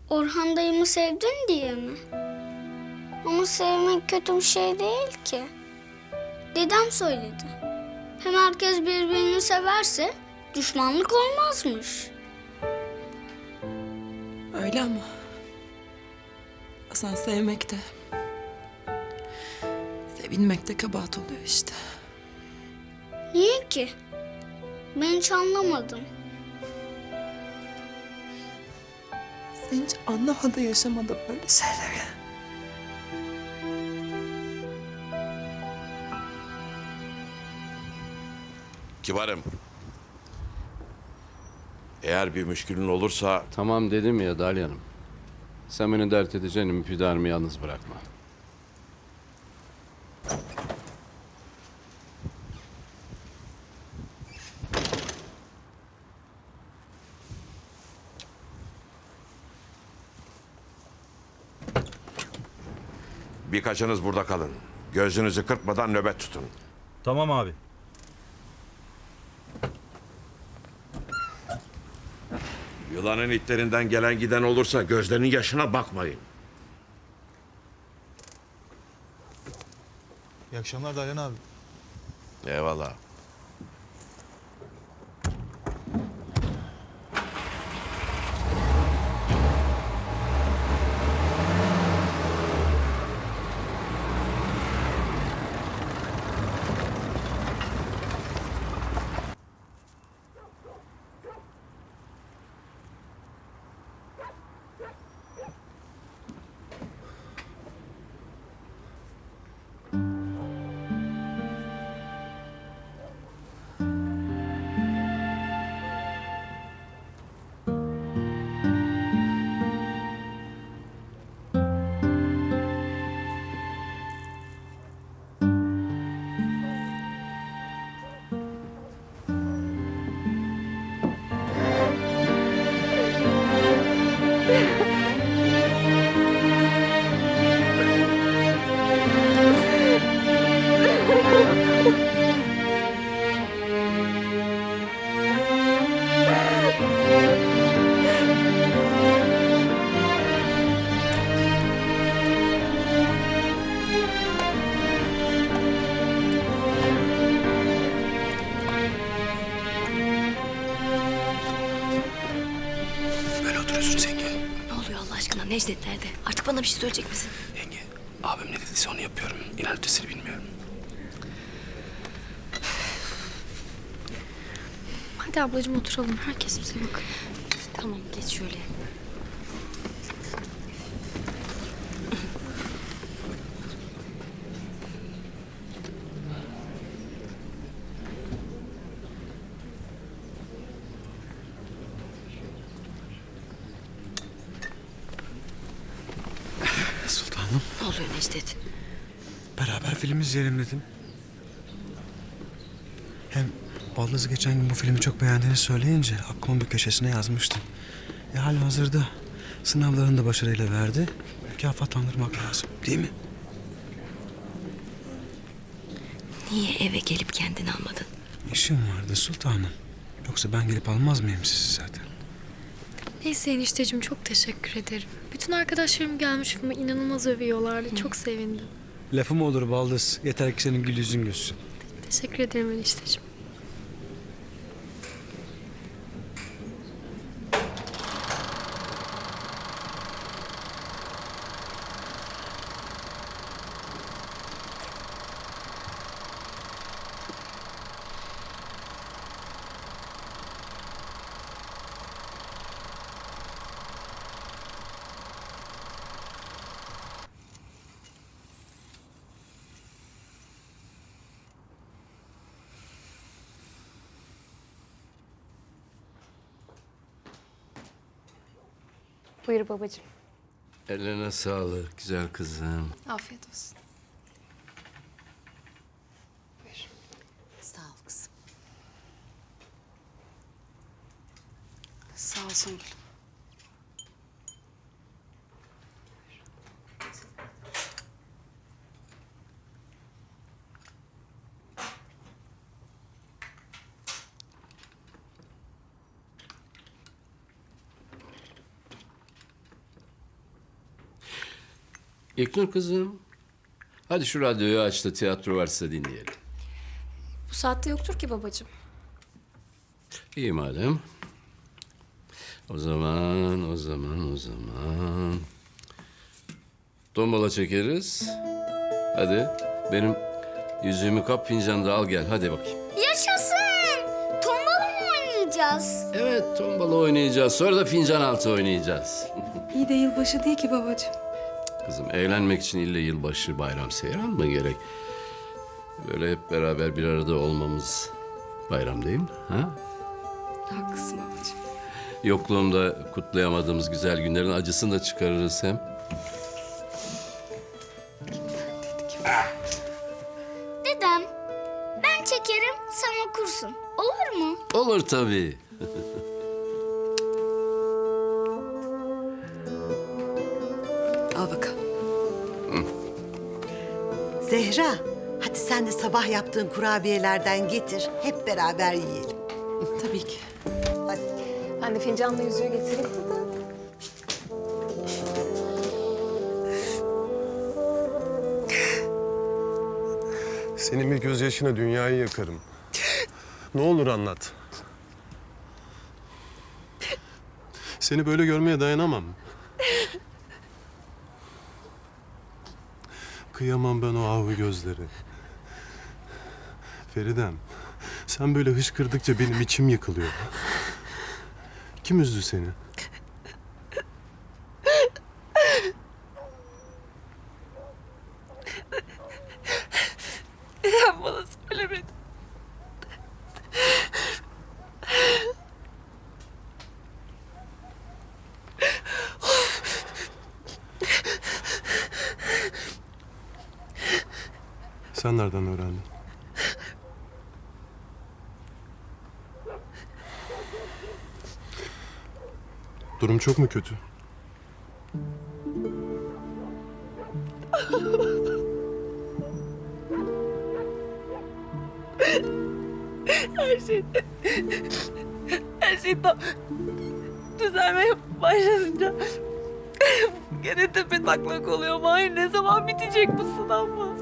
Orhan dayımı sevdin diye mi? Ama sevmek kötü bir şey değil ki. Dedem söyledi. Hem herkes birbirini severse düşmanlık olmazmış. Öyle ama Bazen sevmek de, sevilmek de kabahat oluyor işte. Niye ki? Ben hiç anlamadım. Sen hiç anlamadı, yaşamadın böyle şeyleri. Kibarım. Eğer bir müşkülün olursa... Tamam dedim ya Dalyan'ım. Sen beni dert edeceğini müphidarımı yalnız bırakma. Birkaçınız burada kalın. Gözünüzü kırpmadan nöbet tutun. Tamam abi. Yılanın itlerinden gelen giden olursa gözlerinin yaşına bakmayın. İyi akşamlar Dalyan abi. Eyvallah. Böyle oturuyorsun Yenge. Ne oluyor Allah aşkına? Necdet nerede? Artık bana bir şey söyleyecek misin? Yenge, abim ne dediyse onu yapıyorum. İnan ötesini bilmiyorum. Hadi ablacığım oturalım. Herkes bize bakıyor. Tamam geç şöyle. Sultanım, Ne oluyor Necdet? beraber film izleyelim dedim. Hem Baldız geçen gün bu filmi çok beğendiğini söyleyince aklımın bir köşesine yazmıştım. Halihazırda sınavlarını da başarıyla verdi. Mükafatlandırmak lazım, değil mi? Niye eve gelip kendini almadın? İşim vardı sultanım. Yoksa ben gelip almaz mıyım sizi zaten? Neyse enişteciğim çok teşekkür ederim. Bütün arkadaşlarım gelmiş filme inanılmaz övüyorlardı. Çok sevindim. Lafım olur Baldız. Yeter ki senin gül yüzün gülsün. Teşekkür ederim enişteciğim. Buyur babacığım. Eline sağlık güzel kızım. Afiyet olsun. Sağ ol kızım. Sağ ol Songül. İlknur kızım. Hadi şu radyoyu aç da tiyatro varsa dinleyelim. Bu saatte yoktur ki babacığım. İyi madem. O zaman. Tombala çekeriz. Hadi benim yüzüğümü kap, fincanı da al gel. Hadi bakayım. Yaşasın! Tombala mı oynayacağız? Evet, tombala oynayacağız. Sonra da fincan altı oynayacağız. İyi de yılbaşı değil ki babacığım. Kızım, eğlenmek için ille yılbaşı, bayram, seyran mı gerek? Böyle hep beraber bir arada olmamız bayram değil mi? Ha? Haklısın babacığım. Yokluğumda kutlayamadığımız güzel günlerin acısını da çıkarırız hem. Dedem, ben çekerim, sen okursun. Olur mu? Olur tabii. Al bakalım. Zehra, hadi sen de sabah yaptığın kurabiyelerden getir. Hep beraber yiyelim. Tabii ki. Hadi. Ben de fincanla yüzüğü getireyim. Senin bir gözyaşına dünyayı yakarım. Ne olur anlat. Seni böyle görmeye dayanamam. Kıyamam ben o ahu gözleri. Feridem, sen böyle hışkırdıkça benim içim yıkılıyor. Kim üzdü seni? Neden bana söylemedin? Sen nereden öğrendin? Durum çok mu kötü? Her şey tam düzelmeye başlayınca gene tepe taklak oluyor. Hayır, ne zaman bitecek bu sınav mı?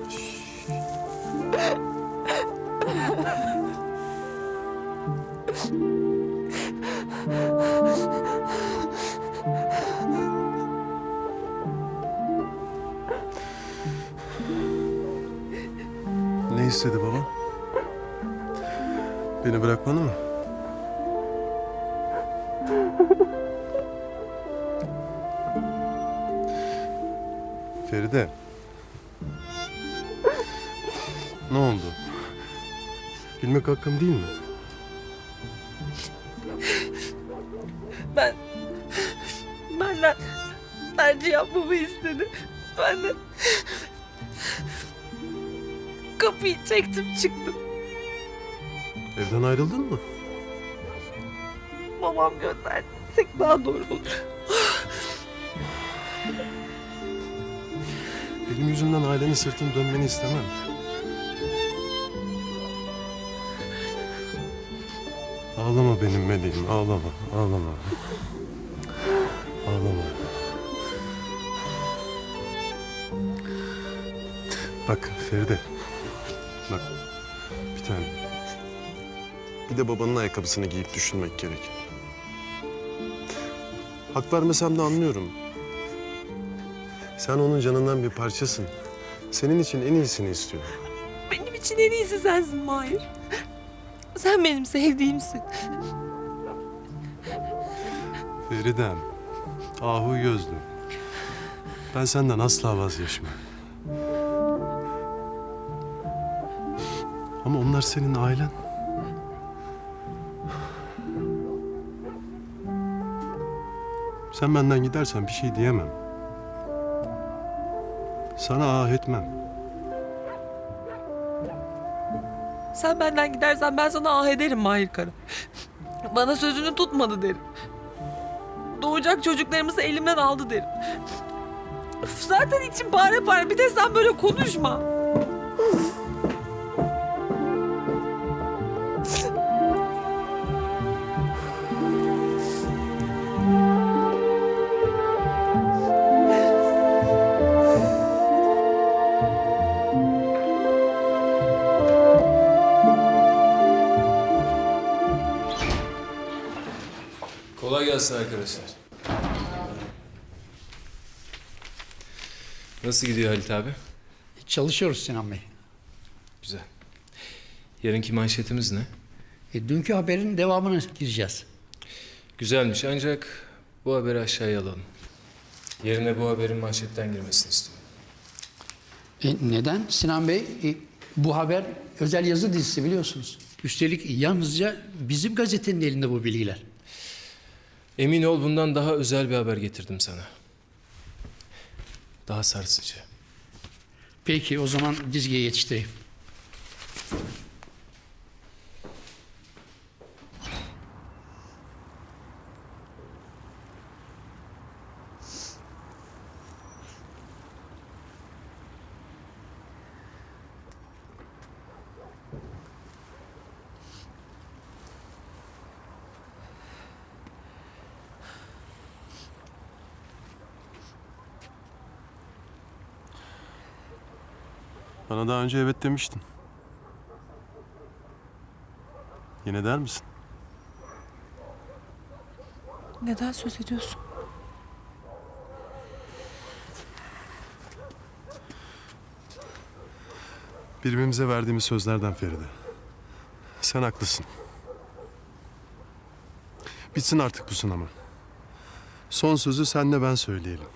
Ne istedi baba? Beni bırakmanı mı? Feride. Ne oldu? Bilmek hakkım değil mi? Benden tercih yapmamı istedi. Ben de kapıyı çektim çıktım. Evden ayrıldın mı? Babam gönderdi desek daha doğru olur. Benim yüzümden ailenin sırtını dönmeni istemem. Ağlama benim meleğim, ağlama, ağlama. Ağlama. Bak Feride, bak bir tane. Bir de babanın ayakkabısını giyip düşünmek gerek. Hak vermesem de anlıyorum. Sen onun canından bir parçasın. Senin için en iyisini istiyor. Benim için en iyisi sensin Mahir. Sen benim sevdiğimsin. Feridem, ahu gözlü. Ben senden asla vazgeçmem. Ama onlar senin ailen. Sen benden gidersen bir şey diyemem. Sana ah etmem. Sen benden gidersen ben sana ah ederim Mahir Kara. Bana sözünü tutmadı derim. Doğacak çocuklarımızı elimden aldı derim. Üf, zaten içim pare pare. Bir de sen böyle konuşma. Kolay gelsin arkadaşlar. Nasıl gidiyor Halit abi? Çalışıyoruz Sinan Bey. Güzel. Yarınki manşetimiz ne? Dünkü haberin devamına gireceğiz. Güzelmiş ancak bu haberi aşağıya alalım. Yerine bu haberin manşetten girmesini istiyorum. Neden Sinan Bey? Bu haber özel yazı dizisi biliyorsunuz. Üstelik yalnızca bizim gazetenin elinde bu bilgiler. Emin ol bundan daha özel bir haber getirdim sana. Daha sarsıcı. Peki o zaman dizgiye yetiştireyim. Bana daha önce evet demiştin. Yine der misin? Neden söz ediyorsun? Birbirimize verdiğimiz sözlerden Feride. Sen haklısın. Bitsin artık bu sınama. Son sözü senle ben söyleyelim.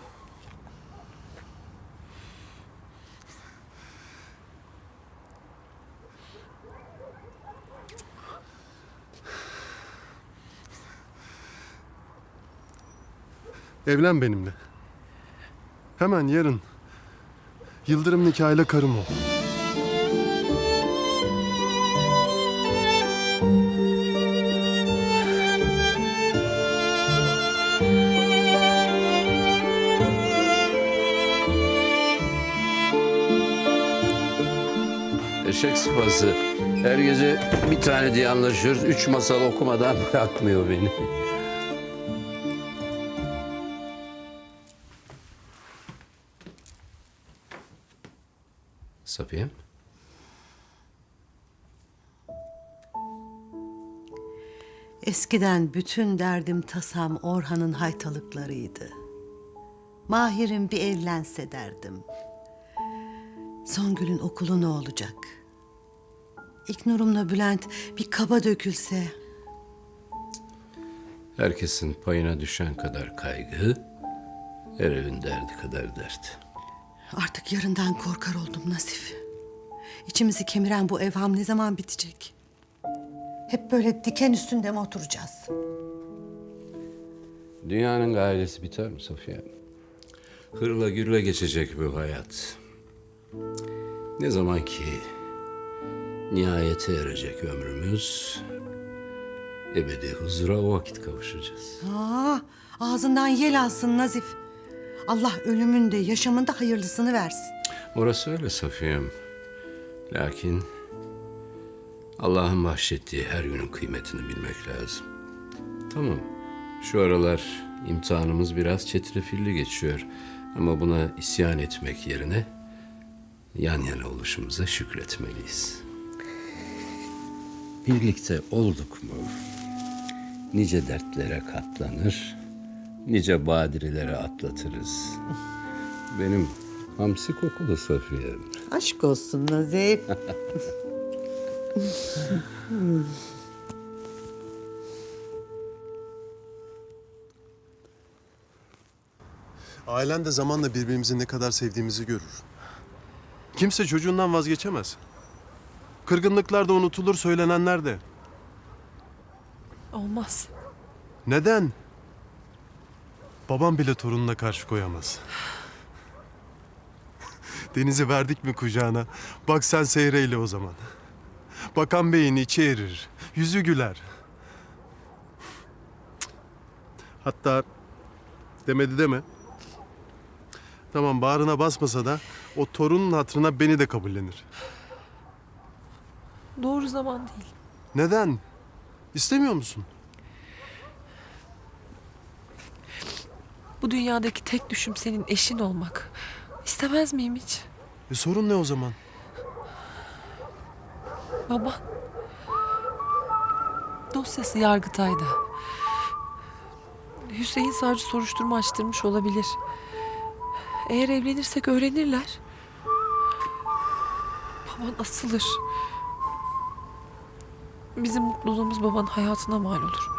Evlen benimle. Hemen yarın. Yıldırım nikahıyla karım ol. Eşek sıpası. Her gece bir tane diye anlaşıyoruz. 3 masal okumadan bırakmıyor beni. Safiye. Eskiden bütün derdim tasam Orhan'ın haytalıklarıydı. Mahir'in bir evlense derdim. Songül'ün okulu ne olacak? İknur'umla Bülent bir kaba dökülse. Herkesin payına düşen kadar kaygı, her evin derdi kadar dert. Artık yarından korkar oldum Nazif. İçimizi kemiren bu evham ne zaman bitecek? Hep böyle diken üstünde mi oturacağız? Dünyanın gailesi biter mi Safiye? Hırla gürle geçecek bu hayat. Ne zaman ki nihayete erecek ömrümüz, ebedi huzura o vakit kavuşacağız. Ağzından yel alsın Nazif. Allah ölümün de yaşamın da hayırlısını versin. Orası öyle Safiye'm. Lakin Allah'ın bahşettiği her günün kıymetini bilmek lazım. Tamam, şu aralar imtihanımız biraz çetrefilli geçiyor. Ama buna isyan etmek yerine yan yana oluşumuza şükretmeliyiz. Birlikte olduk mu nice dertlere katlanır, nice badireleri atlatırız. Benim hamsi kokulu Safiye'm. Aşk olsun Nazif. Ailen de zamanla birbirimizi ne kadar sevdiğimizi görür. Kimse çocuğundan vazgeçemez. Kırgınlıklar da unutulur, söylenenler de. Olmaz. Neden? Babam bile torununa karşı koyamaz. Deniz'i verdik mi kucağına? Bak sen seyreyle o zaman. Bakan beyin içi erir, yüzü güler. Hatta demedi deme. Tamam bağrına basmasa da o torunun hatırına beni de kabullenir. Doğru zaman değil. Neden? İstemiyor musun? Bu dünyadaki tek düşüm senin eşin olmak. İstemez miyim hiç? Sorun ne o zaman? Baba. Dosyası Yargıtay'da. Hüseyin savcı soruşturma açtırmış olabilir. Eğer evlenirsek öğrenirler. Baban asılır. Bizim mutluluğumuz babanın hayatına mal olur.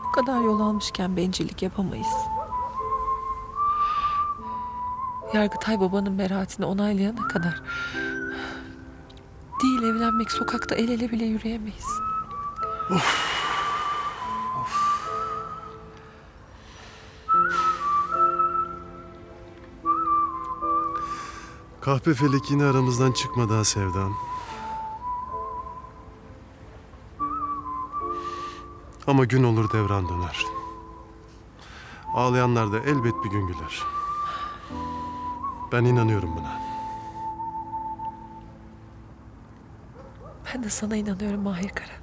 Bu kadar yol almışken bencillik yapamayız. Yargıtay babanın beraatini onaylayana kadar değil evlenmek, sokakta el ele bile yürüyemeyiz. Kahpe felek yine aramızdan çıkmadı ha Sevdam. Ama gün olur devran döner. Ağlayanlar da elbet bir gün güler. Ben inanıyorum buna. Ben de sana inanıyorum Mahir Kara.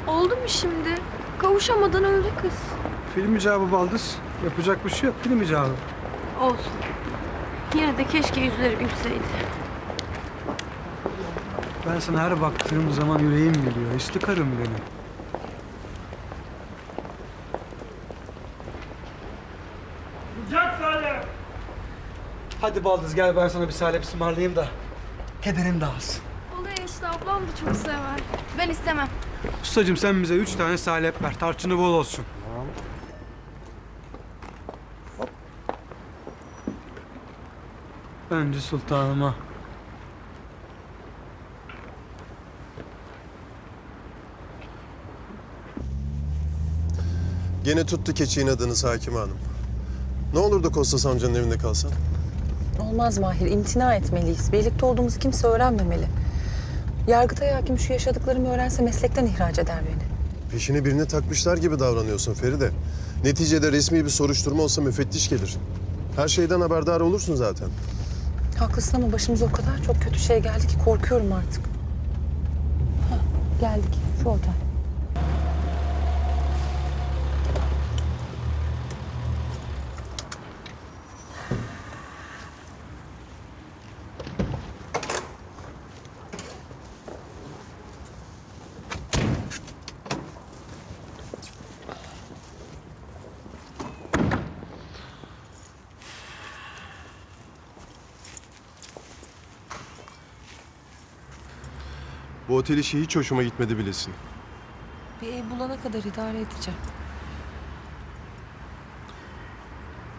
Oldu mu şimdi? Kavuşamadan öldü kız. Film icabı Baldız. Yapacak bir şey yok. Film icabı. Olsun. Yine de keşke yüzleri gülseydi. Ben sana her baktığım zaman yüreğim gülüyor. İşte karım benim. Hadi Baldız gel ben sana bir salep ısmarlayayım da kederin dağılsın. Olur işte, ablam da çok sever. Ben istemem. Ustacığım sen bize 3 tane salep ver. Tarçını bol olsun. Bence sultanıma. Gene tuttu keçiğin adını Hakime Hanım. Ne olur da Kostas amcanın evinde kalsan? Olmaz Mahir, imtina etmeliyiz. Birlikte olduğumuzu kimse öğrenmemeli. Yargıtay hakim şu yaşadıklarımı öğrense meslekten ihraç eder beni. Peşine birini takmışlar gibi davranıyorsun Feride. Neticede resmi bir soruşturma olsa müfettiş gelir. Her şeyden haberdar olursun zaten. Haklısın ama başımıza o kadar çok kötü şey geldi ki korkuyorum artık. Hah, geldik şu otel. Bu otel işi hiç hoşuma gitmedi bilesin. Bir ev bulana kadar idare edeceğim.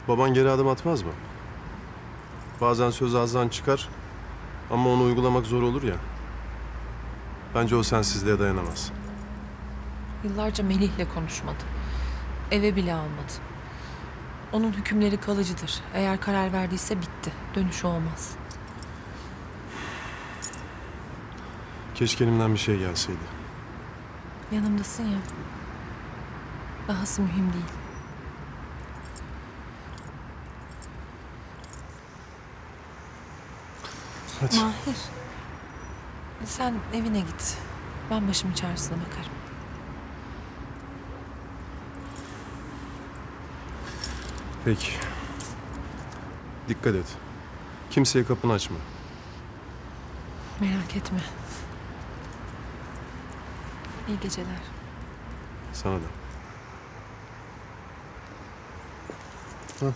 Baban geri adım atmaz mı? Bazen söz ağızdan çıkar ama onu uygulamak zor olur ya. Bence o sensizliğe dayanamaz. Yıllarca Melih'le konuşmadı. Eve bile almadı. Onun hükümleri kalıcıdır. Eğer karar verdiyse bitti. Dönüşü olmaz. Keşke elimden bir şey gelseydi. Yanımdasın ya. Dahası mühim değil. Hadi. Mahir. Sen evine git. Ben başımın çaresine bakarım. Peki. Dikkat et. Kimseye kapını açma. Merak etme. İyi geceler. Sana da. Hah.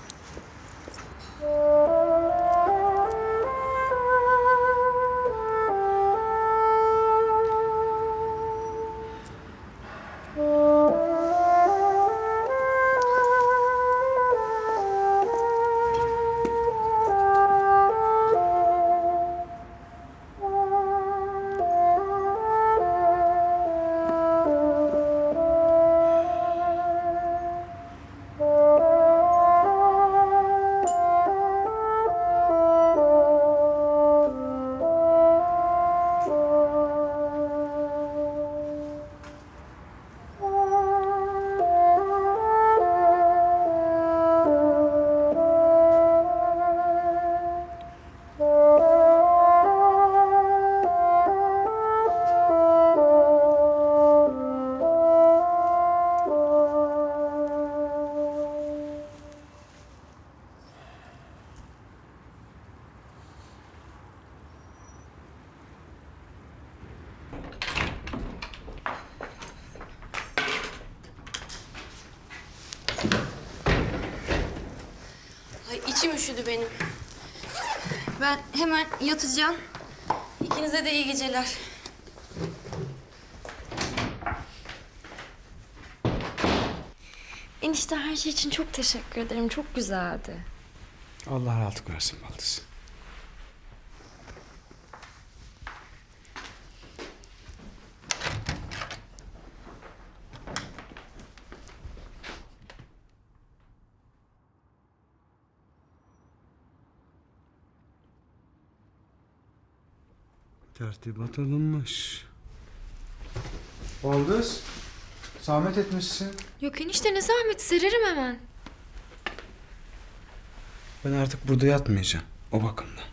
İçim üşüdü benim. Ben hemen yatacağım. İkinize de iyi geceler. Enişte her şey için çok teşekkür ederim. Çok güzeldi. Allah rahatlık versin Baldız. Tertibat alınmış. Baldız, zahmet etmişsin. Yok enişte ne zahmeti, sererim hemen. Ben artık burada yatmayacağım. O bakımdan.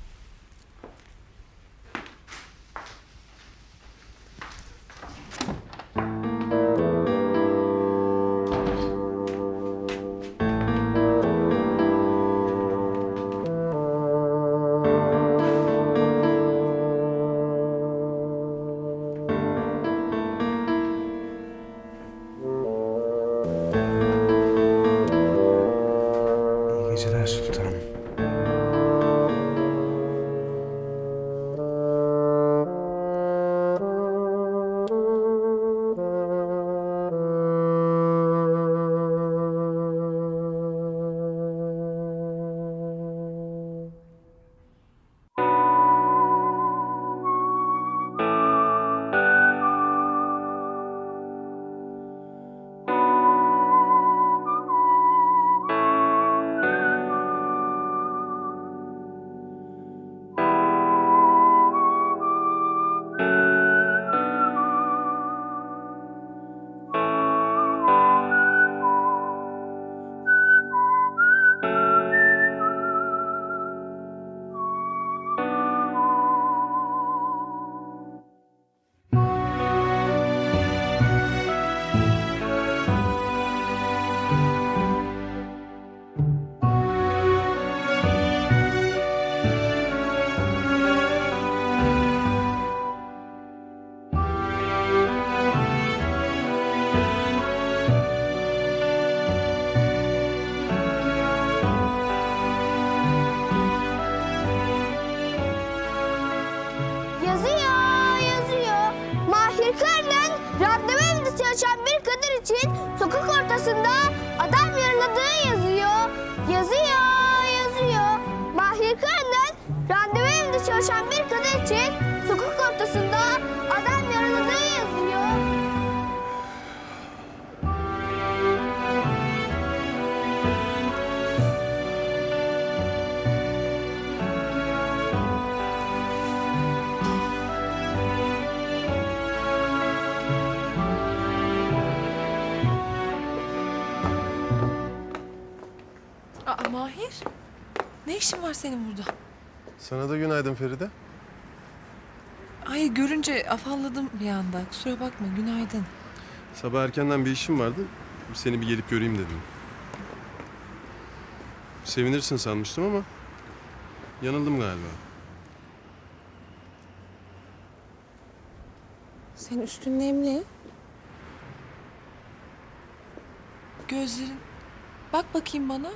İyi geceler sultanım. Yazıyor. Mahir Kara'nın randevu evinde çalışan bir kadın için sokak ortasında adam yaraladığı yazıyor. Yazıyor. Mahir Kara'nın randevu evinde çalışan bir kadın için sokak ortasında adam yaraladığı yazıyor. Aa Mahir. Ne işin var senin burada? Sana da günaydın Feride. Ay görünce afalladım bir anda. Kusura bakma, günaydın. Sabah erkenden bir işim vardı. Seni bir gelip göreyim dedim. Sevinirsin sanmıştım ama yanıldım galiba. Senin üstün nemli. Gözlerin. Bak bakayım bana.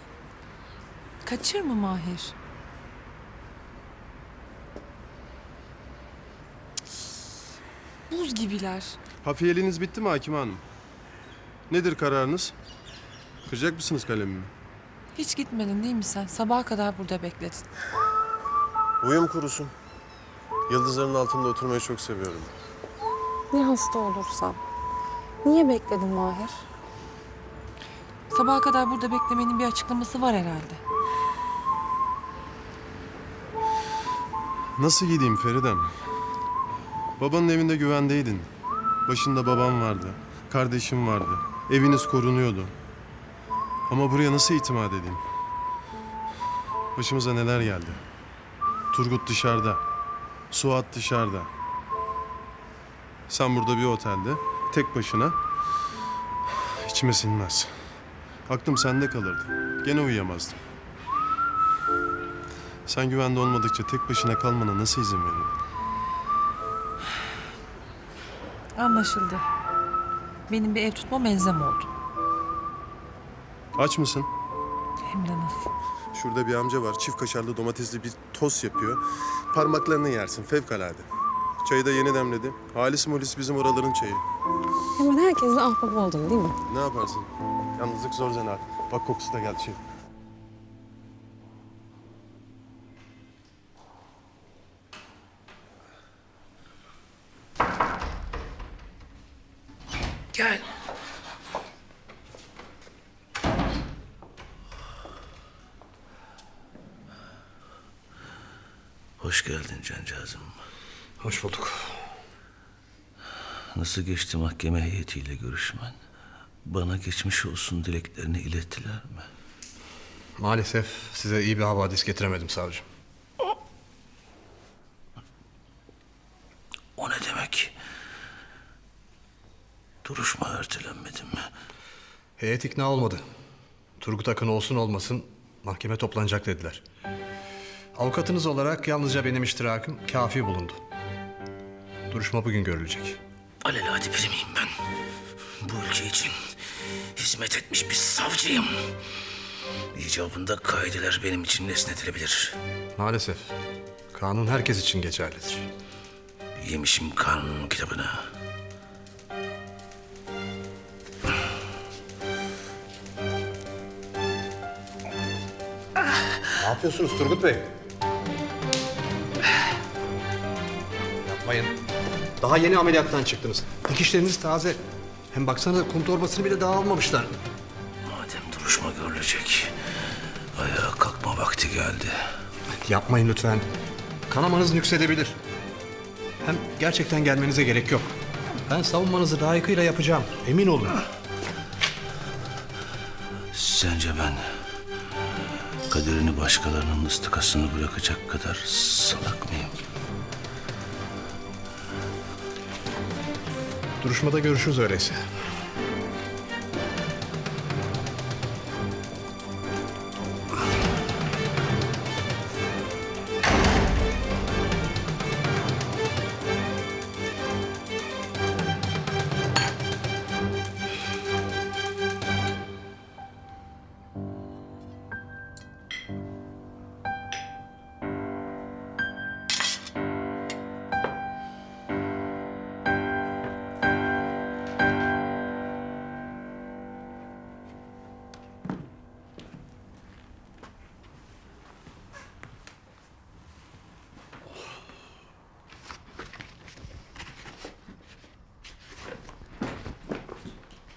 Kaçırma Mahir. Buz gibiler. Hafiyeliğiniz bitti mi Hakime Hanım? Nedir kararınız? Kıracak mısınız kalemimi? Hiç gitmedin değil mi sen? Sabaha kadar burada bekledin. Uyum kurusun. Yıldızların altında oturmayı çok seviyorum. Ne hasta olursam. Niye bekledin Mahir? Sabaha kadar burada beklemenin bir açıklaması var herhalde. Nasıl gideyim Feridem? Babanın evinde güvendeydin. Başında babam vardı. Kardeşim vardı. Eviniz korunuyordu. Ama buraya nasıl itimat edeyim? Başımıza neler geldi? Turgut dışarıda. Suat dışarıda. Sen burada bir otelde. Tek başına. İçime sinmez. Aklım sende kalırdı. Gene uyuyamazdım. Sen güvende olmadıkça tek başına kalmana nasıl izin veririm? Anlaşıldı. Benim bir ev tutmam elzem oldu. Aç mısın? Hem de nasıl. Şurada bir amca var. Çift kaşarlı domatesli bir tost yapıyor. Parmaklarını yersin. Fevkalade. Çayı da yeni demledi. Halis mulis bizim oraların çayı. Hemen herkesle ahbap oldun değil mi? Ne yaparsın? Yalnızlık zor zanaat. Bak kokusu da geldi şey. Gel. Hoş geldin cancağızım. Hoş bulduk. Nasıl geçti mahkeme heyetiyle görüşmen? Bana geçmiş olsun dileklerini ilettiler mi? Maalesef size iyi bir havadis getiremedim savcım. O ne demek? Duruşma ertelenmedi mi? Heyet ikna olmadı. Turgut Akın olsun olmasın mahkeme toplanacak dediler. Avukatınız olarak yalnızca benim iştirakım kafi bulundu. Duruşma bugün görülecek. Alelade biri miyim ben? Bu ülke için hizmet etmiş bir savcıyım. İcabında kaideler benim için esnetilebilir. Maalesef kanun herkes için geçerlidir. Yemişim kanunun kitabını. Ne yapıyorsunuz Turgut Bey? Yapmayın. Daha yeni ameliyattan çıktınız. Dikişleriniz taze. Hem baksana kum torbasını bile daha almamışlar. Madem duruşma görülecek, ayağa kalkma vakti geldi. Yapmayın lütfen. Kanamanız nüksedebilir. Hem gerçekten gelmenize gerek yok. Ben savunmanızı layıkıyla yapacağım. Emin olun. Sence ben kaderini başkalarının ıstıkasını bırakacak kadar salak mıyım? Duruşmada görüşürüz öyleyse.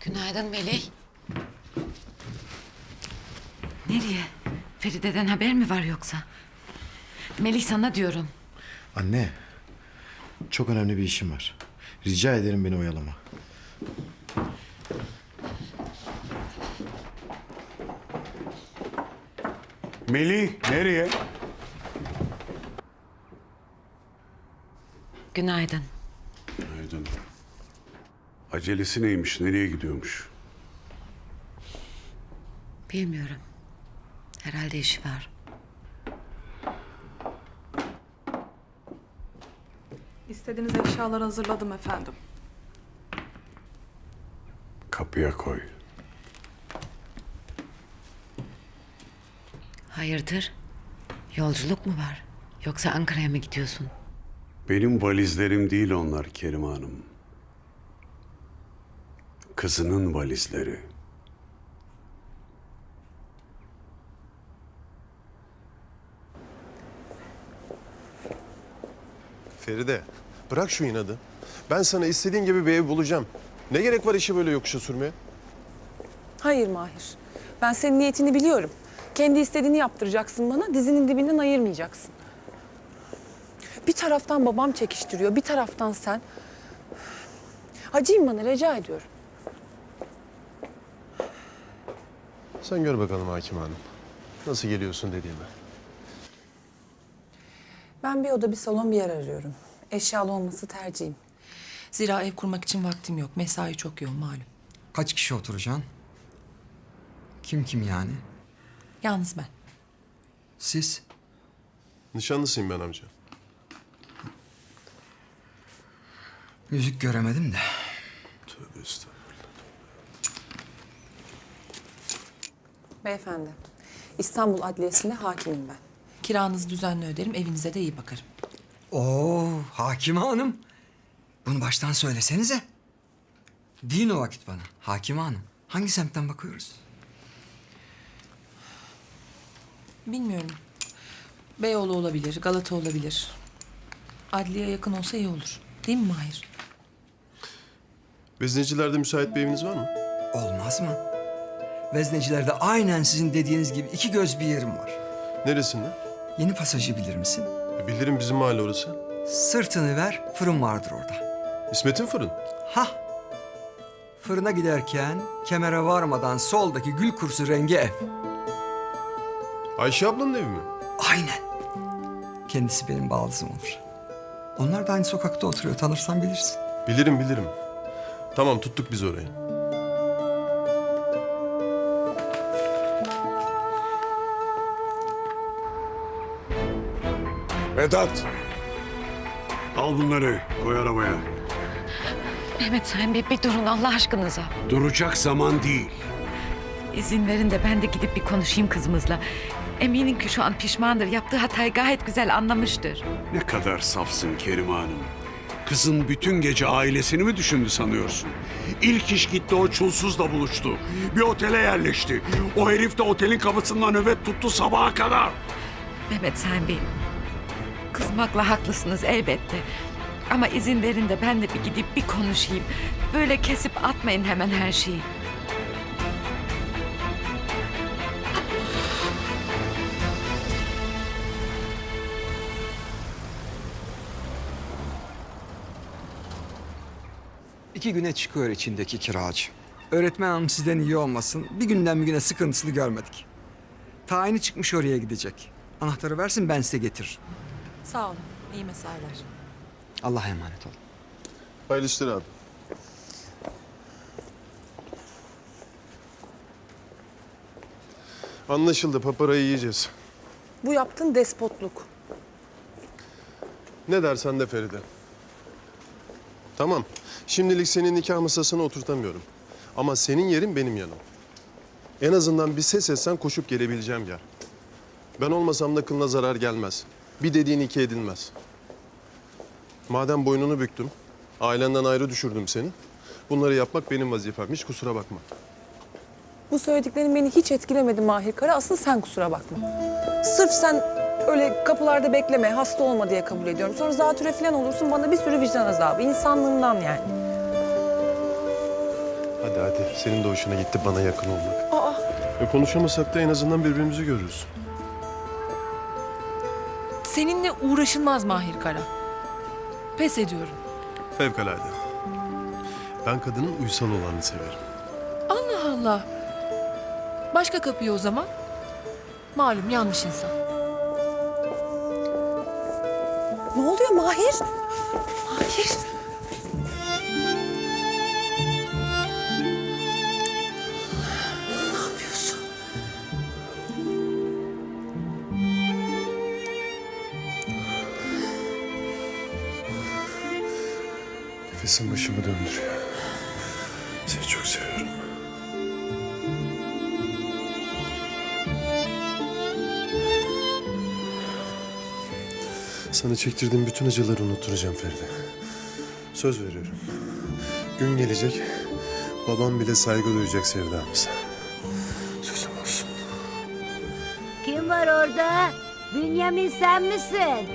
Günaydın Melih. Nereye? Feride'den haber mi var yoksa? Melih sana diyorum. Anne, çok önemli bir işim var. Rica ederim beni oyalama. Melih nereye? Günaydın. Günaydın. Acelesi neymiş? Nereye gidiyormuş? Bilmiyorum. Herhalde işi var. İstediğiniz eşyaları hazırladım efendim. Kapıya koy. Hayırdır? Yolculuk mu var? Yoksa Ankara'ya mı gidiyorsun? Benim valizlerim değil onlar Kerime Hanım. Kızının valizleri. Feride, bırak şu inadı. Ben sana istediğin gibi bir ev bulacağım. Ne gerek var işi böyle yokuşa sürmeye? Hayır Mahir. Ben senin niyetini biliyorum. Kendi istediğini yaptıracaksın bana, dizinin dibinden ayırmayacaksın. Bir taraftan babam çekiştiriyor, bir taraftan sen. Acıyım bana, rica ediyorum. Sen gör bakalım Hakim Hanım. Nasıl geliyorsun dediğime. Ben bir oda, bir salon, bir yer arıyorum. Eşyalı olması tercihim. Zira ev kurmak için vaktim yok. Mesai çok yoğun malum. Kaç kişi oturacaksın? Kim yani? Yalnız ben. Siz? Nişanlısıyım ben amca. Yüzük göremedim de. Tövbe estağfurullah. Beyefendi, İstanbul Adliyesi'nde hakimim ben. Kiranızı düzenli öderim, evinize de iyi bakarım. Oo, Hakime Hanım. Bunu baştan söylesenize. Deyin o vakit bana. Hakime Hanım. Hangi semtten bakıyoruz? Bilmiyorum. Beyoğlu olabilir, Galata olabilir. Adliye yakın olsa iyi olur. Değil mi Mahir? Veznecilerde müsait bir eviniz var mı? Olmaz mı? Veznecilerde aynen sizin dediğiniz gibi iki göz bir yerim var. Neresinde? Yeni Pasajı bilir misin? Bilirim, bizim mahalle orası. Sırtını ver, fırın vardır orada. İsmet'in fırın. Hah! Fırına giderken kemere varmadan soldaki gül kursu rengi ev. Ayşe ablanın evi mi? Aynen. Kendisi benim baldızım olur. Onlar da aynı sokakta oturuyor. Tanırsan bilirsin. Bilirim, bilirim. Tamam, tuttuk biz orayı. Vedat! Al bunları, koy arabaya. Mehmet Sayın Bey bir durun Allah aşkınıza. Duracak zaman değil. İzin verin de ben de gidip bir konuşayım kızımızla. Eminim ki şu an pişmandır. Yaptığı hatayı gayet güzel anlamıştır. Ne kadar safsın Kerime Hanım. Kızın bütün gece ailesini mi düşündü sanıyorsun? İlk iş gitti o çulsuzla buluştu. Bir otele yerleşti. O herif de otelin kapısından nöbet tuttu sabaha kadar. Mehmet Sayın Bey, kızmakla haklısınız elbette. Ama izin verin de ben de bir gidip bir konuşayım. Böyle kesip atmayın hemen her şeyi. İki güne çıkıyor içindeki kiracı. Öğretmen hanım sizden iyi olmasın. Bir günden bir güne sıkıntısını görmedik. Tayini çıkmış oraya gidecek. Anahtarı versin ben size getiririm. Sağ olun. İyi mesailer. Allah'a emanet olun. Hayırlı işler abi. Anlaşıldı, paparayı yiyeceğiz. Bu yaptığın despotluk. Ne dersen de Feride. Tamam, şimdilik senin nikah masasına oturtamıyorum. Ama senin yerin benim yanım. En azından bir ses etsen koşup gelebileceğim yer. Ben olmasam da kılına zarar gelmez. Bir dediğin iki edilmez. Madem boynunu büktüm, ailenden ayrı düşürdüm seni. Bunları yapmak benim vazifem, hiç kusura bakma. Bu söylediklerin beni hiç etkilemedi Mahir Kara. Asıl sen kusura bakma. Sırf sen öyle kapılarda bekleme, hasta olma diye kabul ediyorum. Sonra zatürre falan olursun, bana bir sürü vicdan azabı. İnsanlığından yani. Hadi hadi, senin de hoşuna gitti bana yakın olmak. Aa, Konuşamasak da en azından birbirimizi görürüz. Seninle uğraşılmaz Mahir Kara. Pes ediyorum. Fevkalade. Ben kadının uysal olanı severim. Allah Allah. Başka kapıyı o zaman. Malum yanlış insan. ne oluyor Mahir? Mahir. Ne yapıyorsun? Nefesim başımı döndürüyor. Seni çok seviyorum. Sana çektirdiğim bütün acıları unutturacağım Feride. Söz veriyorum. Gün gelecek, babam bile saygı duyacak sevdamıza. Sözüm olsun. Kim var orada? Bünyamin sen misin?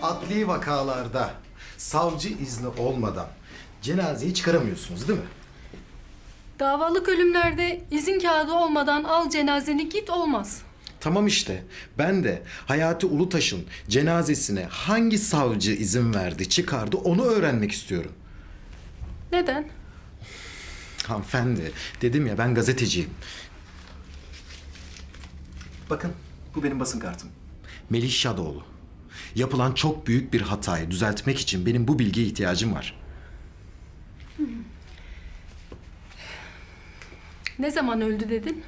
Adli vakalarda savcı izni olmadan cenazeyi çıkaramıyorsunuz değil mi? Davalık ölümlerde izin kağıdı olmadan al cenazeni git olmaz. Tamam işte. Ben de Hayati Ulutaş'ın cenazesine hangi savcı izin verdi, çıkardı onu öğrenmek istiyorum. Neden? Hanımefendi, dedim ya ben gazeteciyim. Bakın, bu benim basın kartım. Melih Şadoğlu. Yapılan çok büyük bir hatayı düzeltmek için benim bu bilgiye ihtiyacım var. Ne zaman öldü dedin?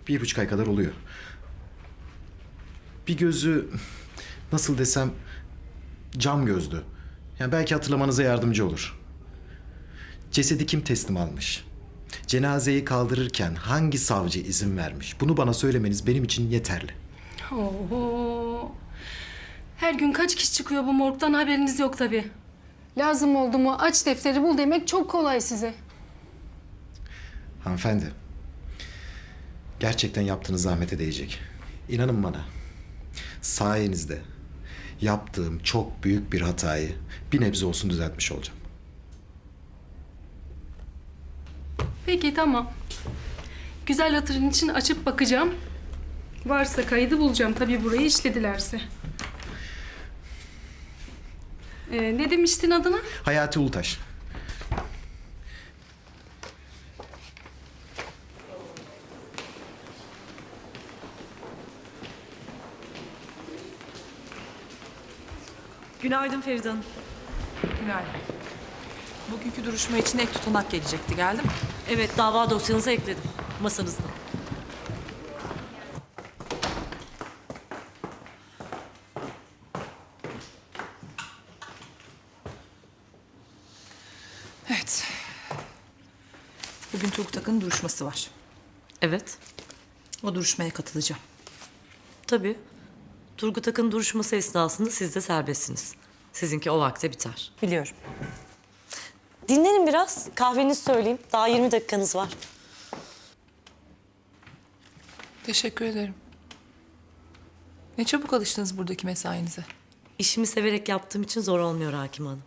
1,5 ay kadar oluyor. Bir gözü nasıl desem cam gözlü. Yani belki hatırlamanıza yardımcı olur. Cesedi kim teslim almış? Cenazeyi kaldırırken hangi savcı izin vermiş? Bunu bana söylemeniz benim için yeterli. Oho. Her gün kaç kişi çıkıyor bu morgdan haberiniz yok tabii. Lazım oldu mu aç defteri bul demek çok kolay size. Hanımefendi, gerçekten yaptığınız zahmete değecek. İnanın bana, sayenizde yaptığım çok büyük bir hatayı bir nebze olsun düzeltmiş olacağım. Peki tamam. Güzel hatırın için açıp bakacağım. Varsa kaydı bulacağım tabii burayı işledilerse. Ne demiştin adına? Hayati Ulutaş. Günaydın Feride Hanım. Günaydın. Bugünkü duruşma için ek tutanak gelecekti. Geldi mi? Evet, dava dosyanızı ekledim. Masanızda. Evet. Bugün Turgut Akın'ın duruşması var. Evet. O duruşmaya katılacağım. Tabii. Turgut Akın duruşması esnasında siz de serbestsiniz. Sizinki o vakte biter. Biliyorum. Dinlenin biraz. Kahvenizi söyleyeyim. Daha 20 dakikanız var. Teşekkür ederim. Ne çabuk alıştınız buradaki mesainize. İşimi severek yaptığım için zor olmuyor Hakim Hanım.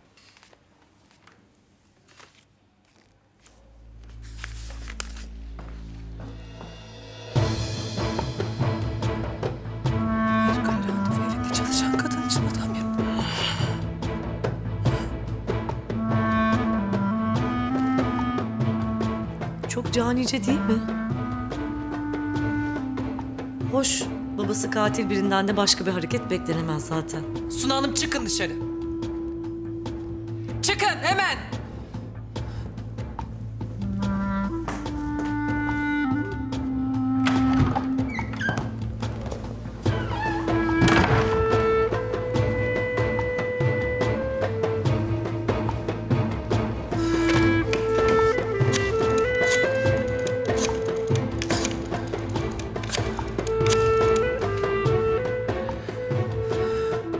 Evinde çalışan kadın için adam ya. Çok canice değil mi? Hoş. Babası katil birinden de başka bir hareket beklenemez zaten. Suna Hanım çıkın dışarı. Çıkın hemen.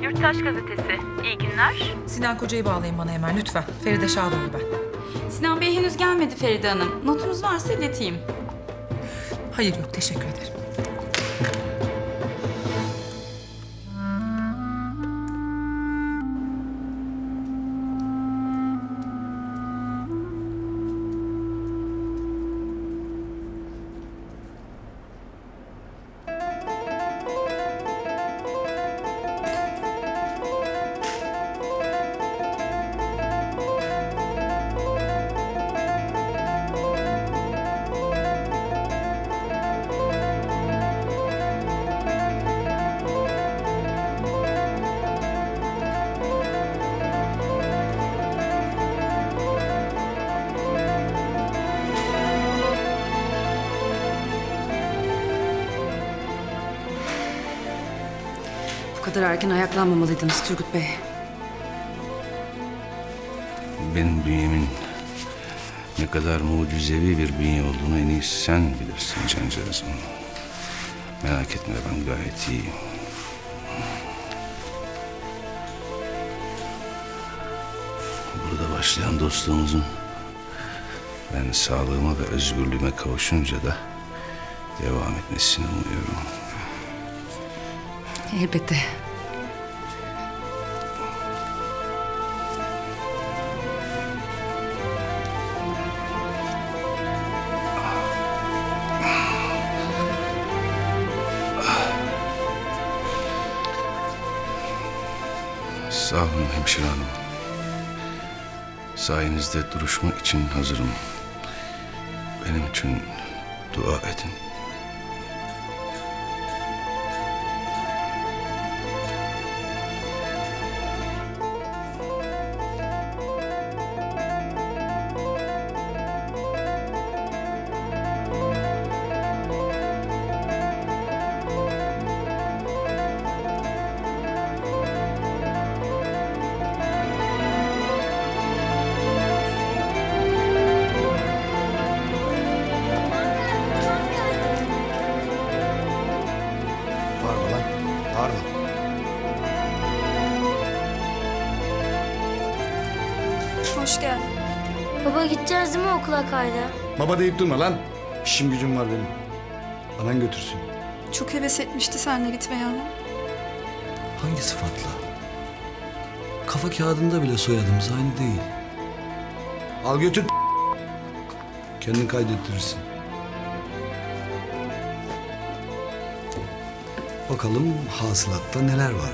Yurttaş Gazetesi. İyi günler. Sinan Koca'yı bağlayın bana hemen lütfen. Feride Şadoğlu ben. Sinan Bey henüz gelmedi Feride Hanım. Notunuz varsa ileteyim. Hayır yok teşekkür ederim. Bu kadar erken ayaklanmamalıydınız Turgut Bey. Benim bünyemin ne kadar mucizevi bir bünye olduğunu en iyi sen bilirsin cancağızım. Merak etme ben gayet iyiyim. Burada başlayan dostluğumuzun ben sağlığıma ve özgürlüğüme kavuşunca da devam etmesini umuyorum. Elbette. Sağ olun hemşire hanım. Sayenizde duruşma için hazırım. Benim için dua edin. Bağırma. Hoş geldin. Baba gideceğiz değil mi okula Kayra? Baba deyip durma lan. İşim gücüm var benim. Anan götürsün. Çok heves etmişti seninle gitmeye ama. Hangi sıfatla? Kafa kağıdında bile soyadımız aynı değil. Al götür. Kendin kaydettirirsin. Bakalım hasılatta neler var.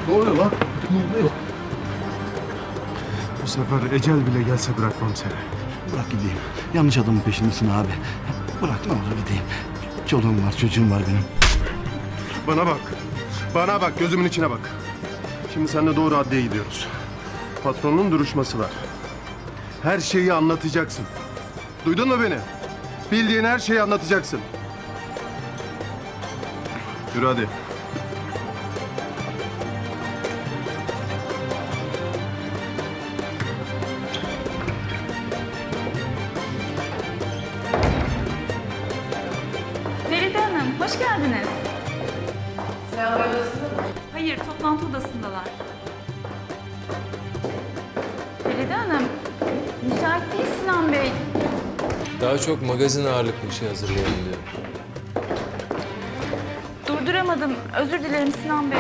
Ne oluyor lan? Ne oluyor? Bu sefer ecel bile gelse bırakmam seni. Bırak gideyim. Yanlış adamın peşindesin abi. Bırak ne olur gideyim. Çoluğum var, çocuğum var benim. Bana bak. Bana bak. Gözümün içine bak. Şimdi seninle doğru adliyeye gidiyoruz. Patronun duruşması var. Her şeyi anlatacaksın. Duydun mu beni? Bildiğin her şeyi anlatacaksın. Yürü hadi. Feride Hanım, hoş geldiniz. Sinan Bey odasında mı? Hayır, toplantı odasındalar. Feride Hanım, müsait değil Sinan Bey. Daha çok magazin ağırlıklı bir şey hazırlayalım diyor. Durduramadım. Özür dilerim Sinan Bey.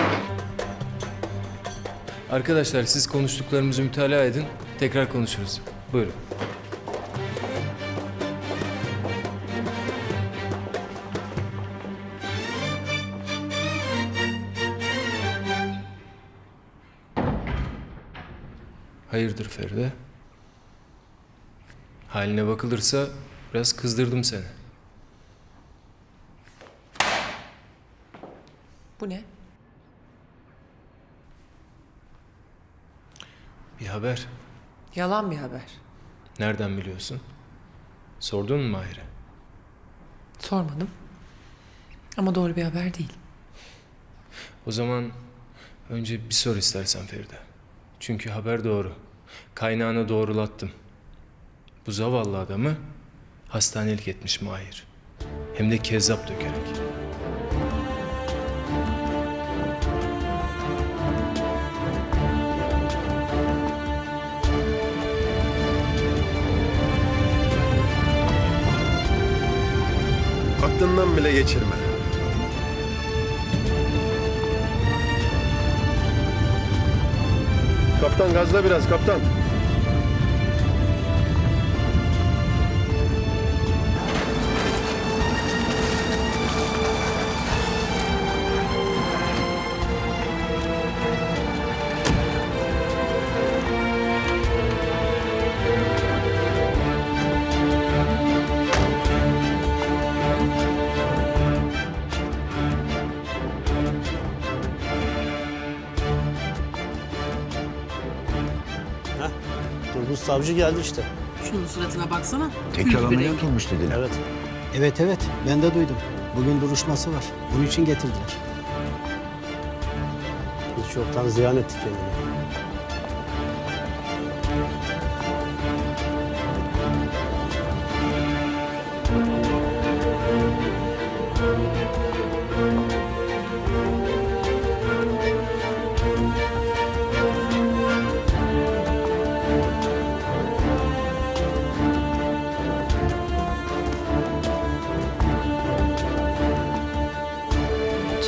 Arkadaşlar siz konuştuklarımızı mütalaa edin. Tekrar konuşuruz. Buyurun. Hayırdır Feride? Haline bakılırsa biraz kızdırdım seni. Bu ne? Bir haber. Yalan bir haber. Nereden biliyorsun? Sordun mu Mahir'e? Sormadım. Ama doğru bir haber değil. O zaman önce bir sor istersen Feride. Çünkü haber doğru. Kaynağını doğrulattım. Bu zavallı adamı hastanelik etmiş Mahir. Hem de kezzap dökerek. Aklından bile geçirme. Kaptan gazla biraz kaptan. savcı geldi işte. Şunun suratına baksana. Tekrar ameliyat olmuş dedi. Evet. Evet, ben de duydum. Bugün duruşması var. Bunun için getirdiler. Biz çoktan ziyan ettik kendini.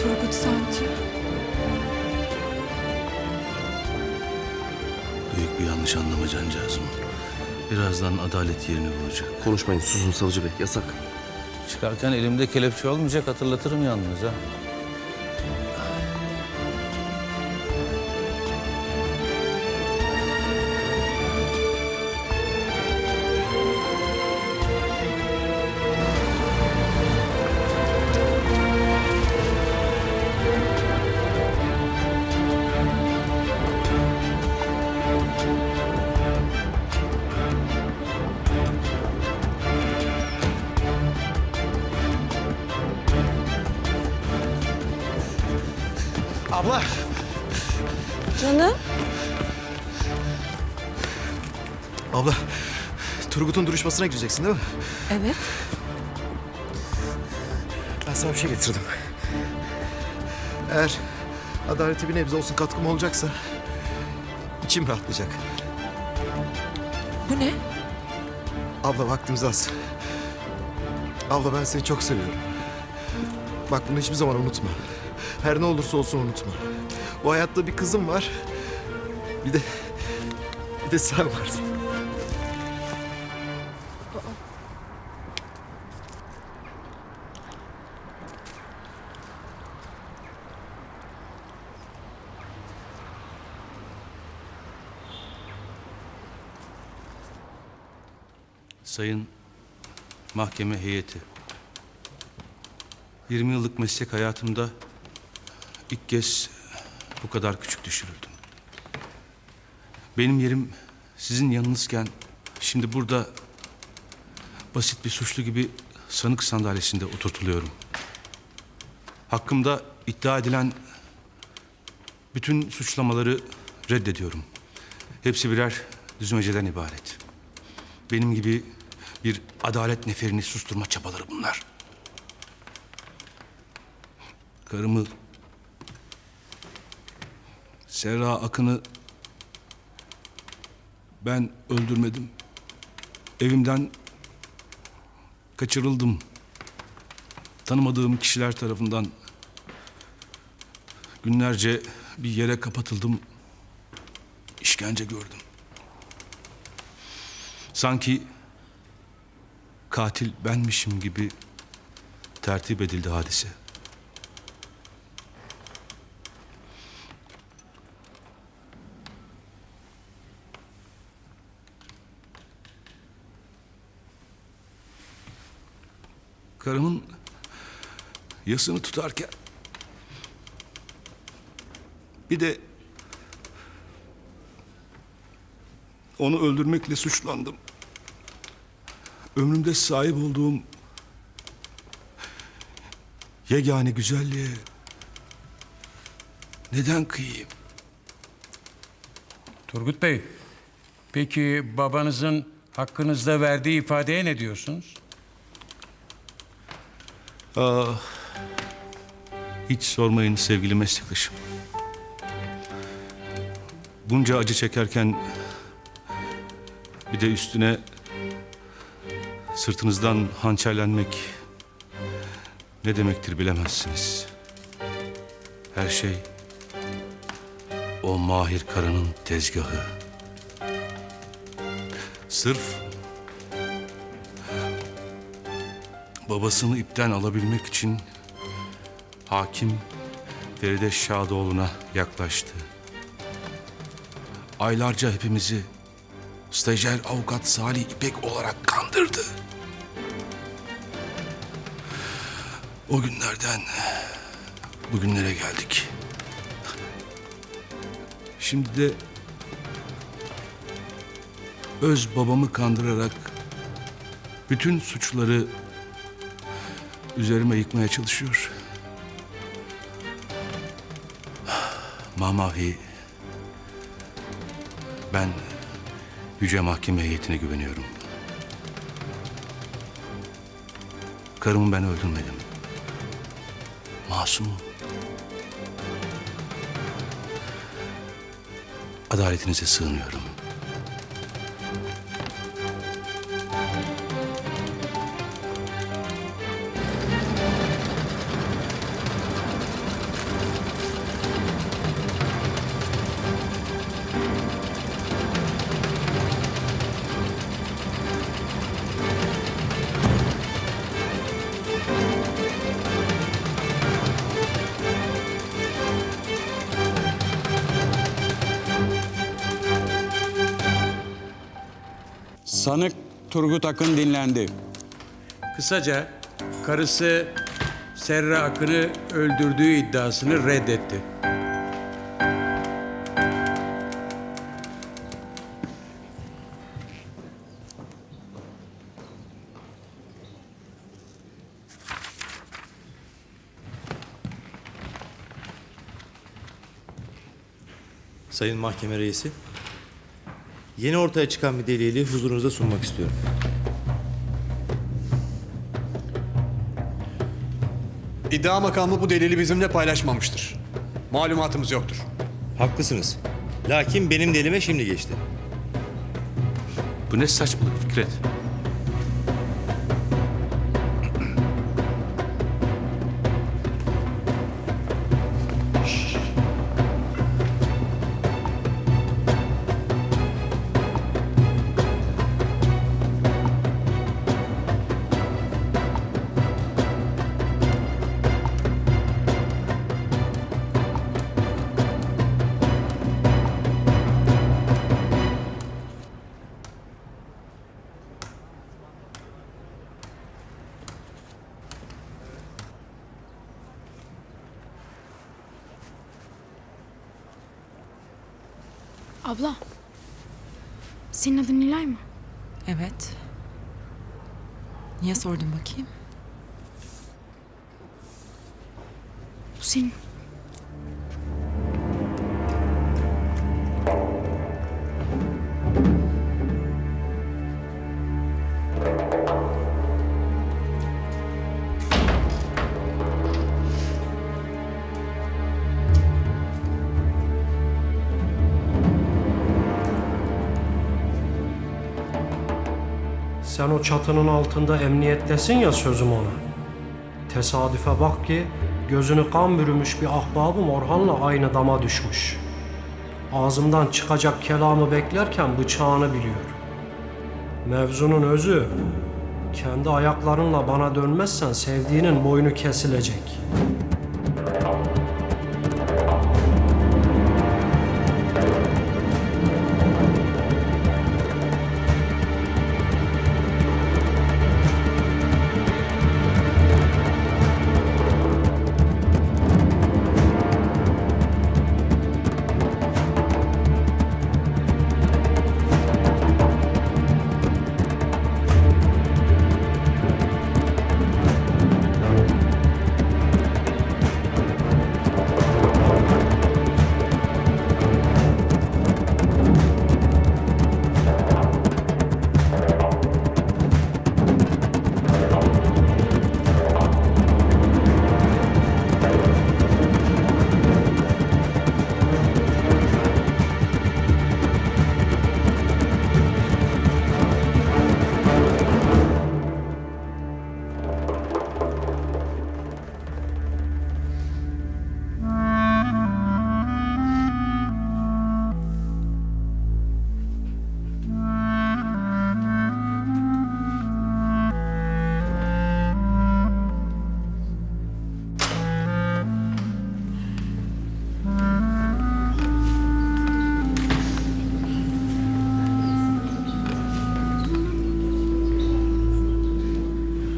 Turgut Savcı. Büyük bir yanlış anlama cancağızım. Birazdan adalet yerini bulacak. Konuşmayın, susun savcı bey, yasak. Çıkarken elimde kelepçe olmayacak, hatırlatırım yalnız ha. Abla. Canım. Abla, Turgut'un duruşmasına gireceksin değil mi? Evet. Ben sana bir şey getirdim. Eğer adalete bir nebze olsun katkım olacaksa içim rahatlayacak. Bu ne? Abla vaktimiz az. Abla ben seni çok seviyorum. Bak bunu hiçbir zaman unutma. Her ne olursa olsun unutma. Bu hayatta bir kızım var. Bir de sen varsın. Sayın mahkeme heyeti. 20 yıllık meslek hayatımda ilk kez bu kadar küçük düşürüldüm. Benim yerim sizin yanınızken şimdi burada basit bir suçlu gibi sanık sandalyesinde oturtuluyorum. Hakkımda iddia edilen bütün suçlamaları reddediyorum. Hepsi birer düzmeceden ibaret. Benim gibi bir adalet neferini susturma çabaları bunlar. Karımı, Serra Akın'ı ben öldürmedim. Evimden kaçırıldım. Tanımadığım kişiler tarafından günlerce bir yere kapatıldım. İşkence gördüm. Sanki katil benmişim gibi tertip edildi hadise. Karımın yasını tutarken bir de onu öldürmekle suçlandım. Ömrümde sahip olduğum yegane güzelliğe neden kıyayım? Turgut Bey, peki babanızın hakkınızda verdiği ifadeye ne diyorsunuz? Hiç sormayın sevgili meslektaşım. Bunca acı çekerken bir de üstüne sırtınızdan hançerlenmek ne demektir bilemezsiniz. Her şey o mahir karının tezgahı. Sırf babasını ipten alabilmek için hakim Feride Şadoğlu'na yaklaştı. Aylarca hepimizi stajyer avukat Salih İpek olarak kandırdı. O günlerden bugünlere geldik. Şimdi de öz babamı kandırarak bütün suçları üzerime yıkmaya çalışıyor. Mamavi, ben Yüce Mahkeme heyetine güveniyorum. Karımı ben öldürmedim. Masumum. Adaletinize sığınıyorum. Sanık Turgut Akın dinlendi. Kısaca karısı Serra Akın'ı öldürdüğü iddiasını reddetti. Sayın Mahkeme Reisi, yeni ortaya çıkan bir delili huzurunuza sunmak istiyorum. İddia makamı bu delili bizimle paylaşmamıştır. Malumatımız yoktur. Haklısınız. Lakin benim de elime şimdi geçti. Bu ne saçmalık Fikret? Abla, senin adın Nilay mı? Evet. Niye sordun bakayım? Bu senin. Sen o çatının altında emniyettesin ya sözüm ona. Tesadüfe bak ki gözünü kan bürümüş bir ahbabım Orhan'la aynı dama düşmüş. Ağzımdan çıkacak kelamı beklerken bıçağını biliyor. Mevzunun özü, kendi ayaklarınla bana dönmezsen sevdiğinin boynu kesilecek.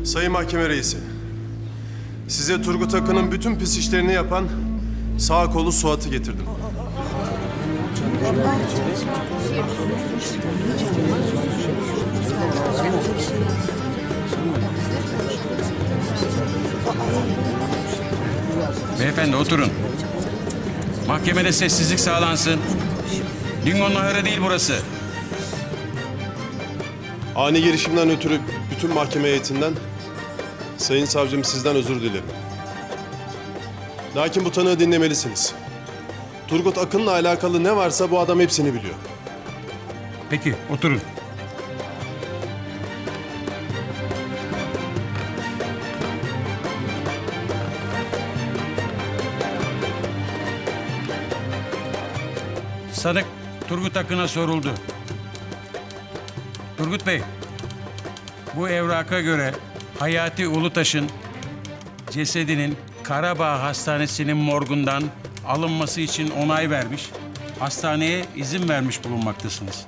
Sayın Mahkeme Reisi, size Turgut Akın'ın bütün pis işlerini yapan sağ kolu Suat'ı getirdim. Beyefendi oturun. Mahkemede sessizlik sağlansın. Dingo'nun ahırı değil burası. Ani girişimden ötürü bütün mahkeme heyetinden, sayın savcım sizden özür dilerim. Lakin bu tanığı dinlemelisiniz. Turgut Akın'la alakalı ne varsa bu adam hepsini biliyor. Peki oturun. Sanık Turgut Akın'a soruldu. Turgut Bey, bu evraka göre Hayati Ulutaş'ın cesedinin Karabağ Hastanesi'nin morgundan alınması için onay vermiş, hastaneye izin vermiş bulunmaktasınız.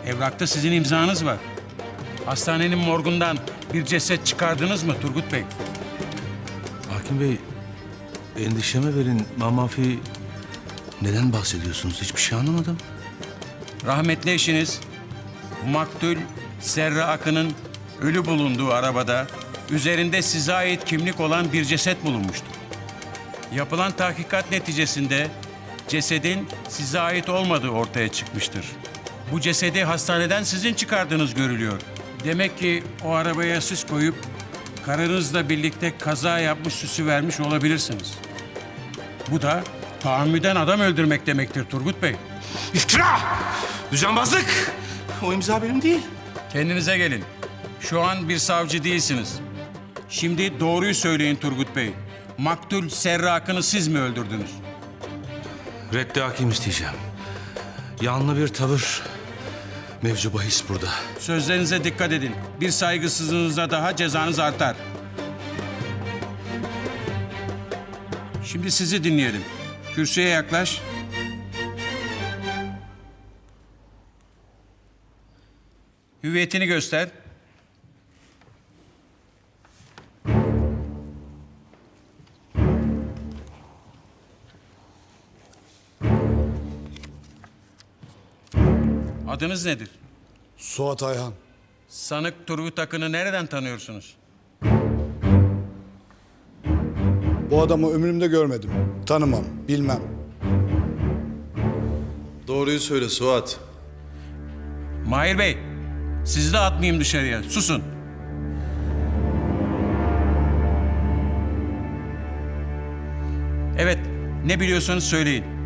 Evrakta sizin imzanız var. Hastanenin morgundan bir ceset çıkardınız mı Turgut Bey? Hakim Bey, endişeme verin. Mamafi, neden bahsediyorsunuz? Hiçbir şey anlamadım. Rahmetli eşiniz maktul Serra Akın'ın ölü bulunduğu arabada üzerinde size ait kimlik olan bir ceset bulunmuştur. Yapılan tahkikat neticesinde cesedin size ait olmadığı ortaya çıkmıştır. Bu cesedi hastaneden sizin çıkardığınız görülüyor. Demek ki o arabaya süs koyup karınızla birlikte kaza yapmış süsü vermiş olabilirsiniz. Bu da tahammüden adam öldürmek demektir Turgut Bey. İftira! Düzenbazlık! O imza benim değil. Kendinize gelin. Şu an bir savcı değilsiniz. Şimdi doğruyu söyleyin Turgut Bey. Maktul Serra Akın'ı siz mi öldürdünüz? Reddi hakim isteyeceğim. Yanlı bir tavır. Mevzu bahis burada. Sözlerinize dikkat edin. Bir saygısızlığınıza daha cezanız artar. Şimdi sizi dinleyelim. Kürsüye yaklaş. Hüviyetini göster. Adınız nedir? Suat Ayhan. Sanık Turgut Akın'ı nereden tanıyorsunuz? Bu adamı ömrümde görmedim. Tanımam, bilmem. Doğruyu söyle Suat. Mahir Bey, sizi de atmayayım dışarıya. Susun. Evet, ne biliyorsanız söyleyin.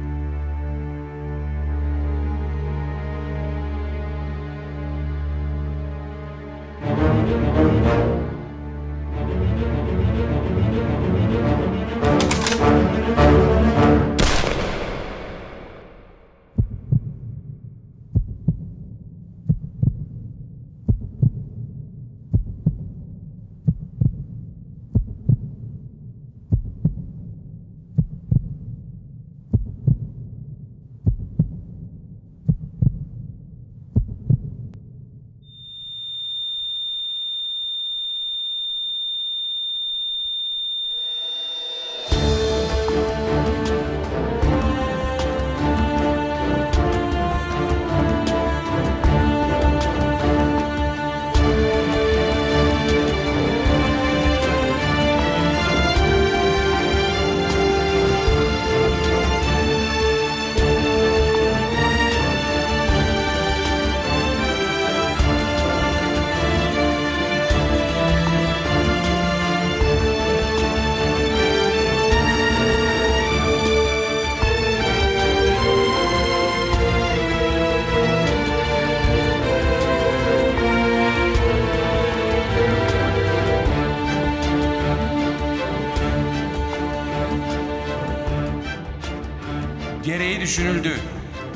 Gereği düşünüldü.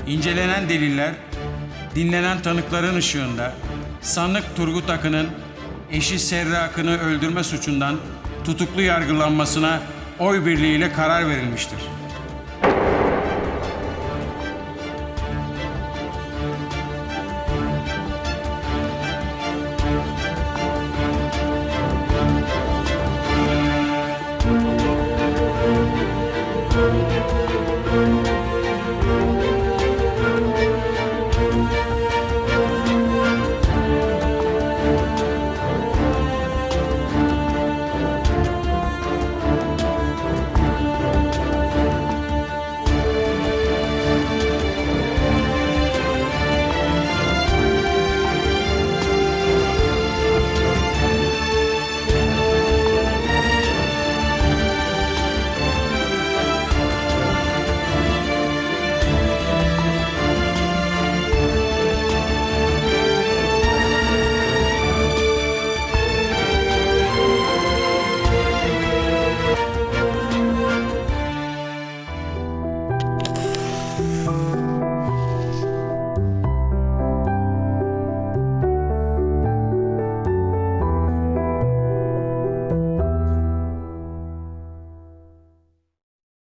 İncelenen deliller, dinlenen tanıkların ışığında sanık Turgut Akın'ın eşi Serra Akın'ı öldürme suçundan tutuklu yargılanmasına oy birliğiyle karar verilmiştir.